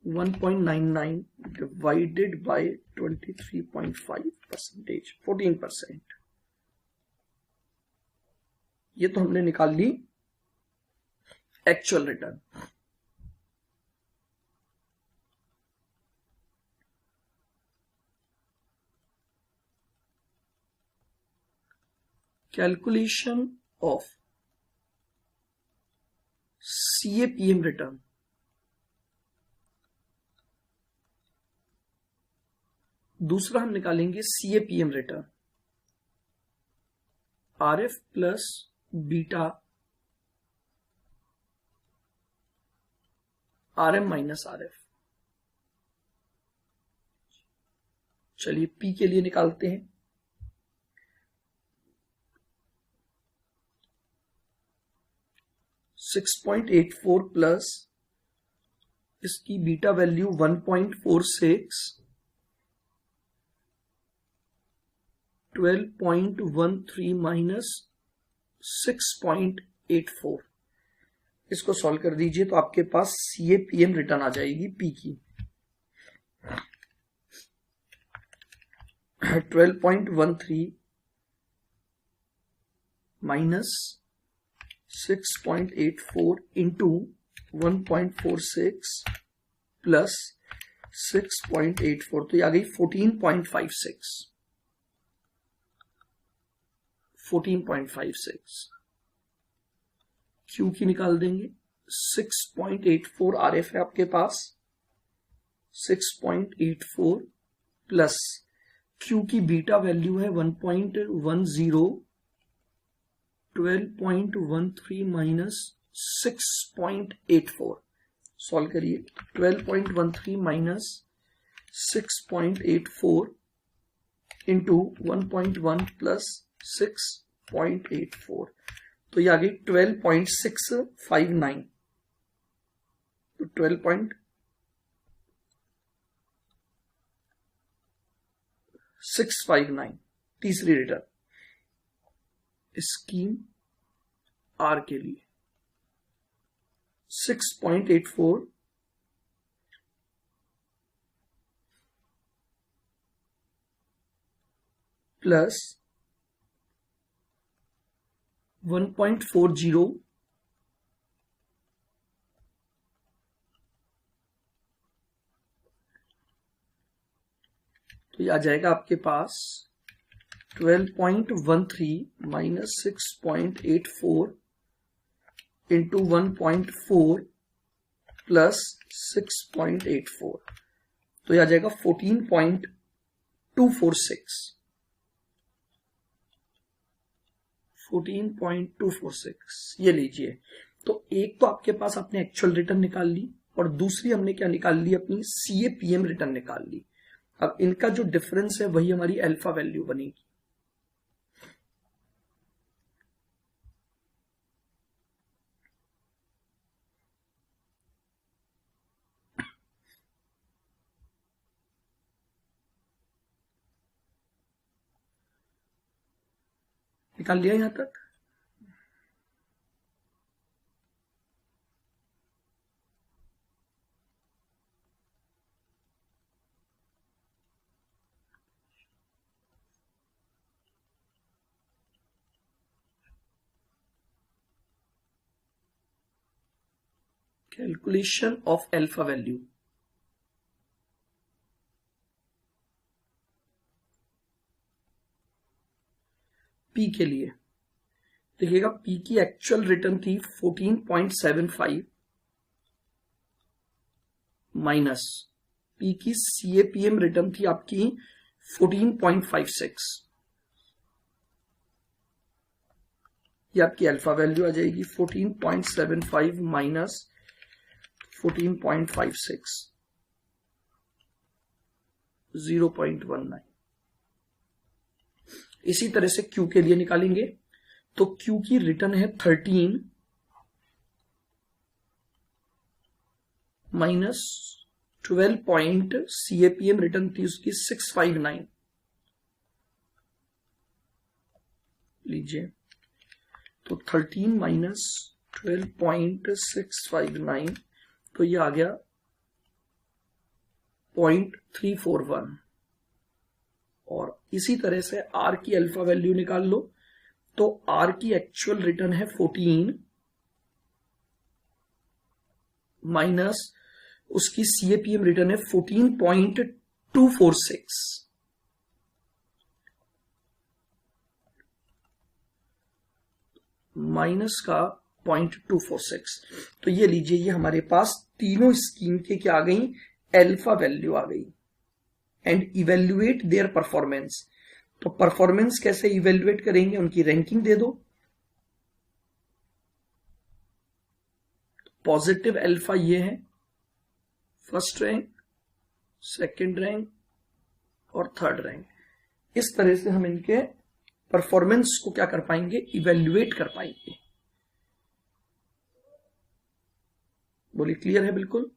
1.99 डिवाइडेड बाय 23.5%, 14%। ये तो हमने निकाल ली actual return. Calculation of CAPM return, दूसरा हम निकालेंगे CAPM return, RF plus beta RM minus RF। चलिए P के लिए निकालते हैं। $6.84 प्लस इसकी बीटा वैल्यू 1.46, 12.13 माइनस 6.84। इसको सॉल्व कर दीजिए तो आपके पास CAPM रिटर्न आ जाएगी P की 12.13 माइनस 6.84 इंटू 1.46 प्लस 6.84, तो ये आ गई 14.56। 14.56 Q की निकाल देंगे। 6.84 RF है आपके पास, 6.84 प्लस Q की बीटा वैल्यू है 1.10, 12.13 माइनस 6.84। सॉल्व करिए। 12.13 माइनस 6.84 इंटू 1.1 प्लस 6.84, तो ये आ गई 12.659। तो 12.659 तीसरी रिटर्न स्कीम R के लिए 6.84 प्लस 1.40 तो ये आ जाएगा आपके पास 12.13 माइनस 6.84 इंटू 1.4 प्लस 6.84, तो ये आ जाएगा 14.246। 14.246 ये लीजिए। तो एक तो आपके पास आपने एक्चुअल रिटर्न निकाल ली और दूसरी हमने क्या निकाल ली, अपनी CAPM रिटर्न निकाल ली। अब इनका जो डिफरेंस है वही हमारी अल्फा वैल्यू बनेगी। निकाल लिया यहां तक। Calculation of alpha value. P के लिए देखिएगा, P की एक्चुअल रिटर्न थी 14.75 माइनस P की CAPM रिटर्न थी आपकी 14.56। ये आपकी अल्फा वैल्यू आ जाएगी 14.75 माइनस 14.56, 0.19। इसी तरह से Q के लिए निकालेंगे तो Q की रिटर्न है 13 माइनस 12 पॉइंट CAPM रिटर्न थी उसकी 659 लीजिए। तो 13 माइनस 12.659, तो ये आ गया 0.341। और इसी तरह से R की अल्फा वैल्यू निकाल लो तो R की एक्चुअल रिटर्न है 14 माइनस उसकी CAPM रिटर्न है 14.246। माइनस का 0.246, तो ये लीजिए, ये हमारे पास तीनों स्कीम के क्या आ गई, अल्फा वैल्यू आ गई। And evaluate their performance. तो परफॉर्मेंस कैसे इवेल्युएट करेंगे, उनकी रैंकिंग दे दो। पॉजिटिव अल्फा ये है, फर्स्ट रैंक, सेकंड रैंक और थर्ड रैंक। इस तरह से हम इनके परफॉर्मेंस को क्या कर पाएंगे, इवेल्युएट कर पाएंगे। बोलिए क्लियर है बिल्कुल।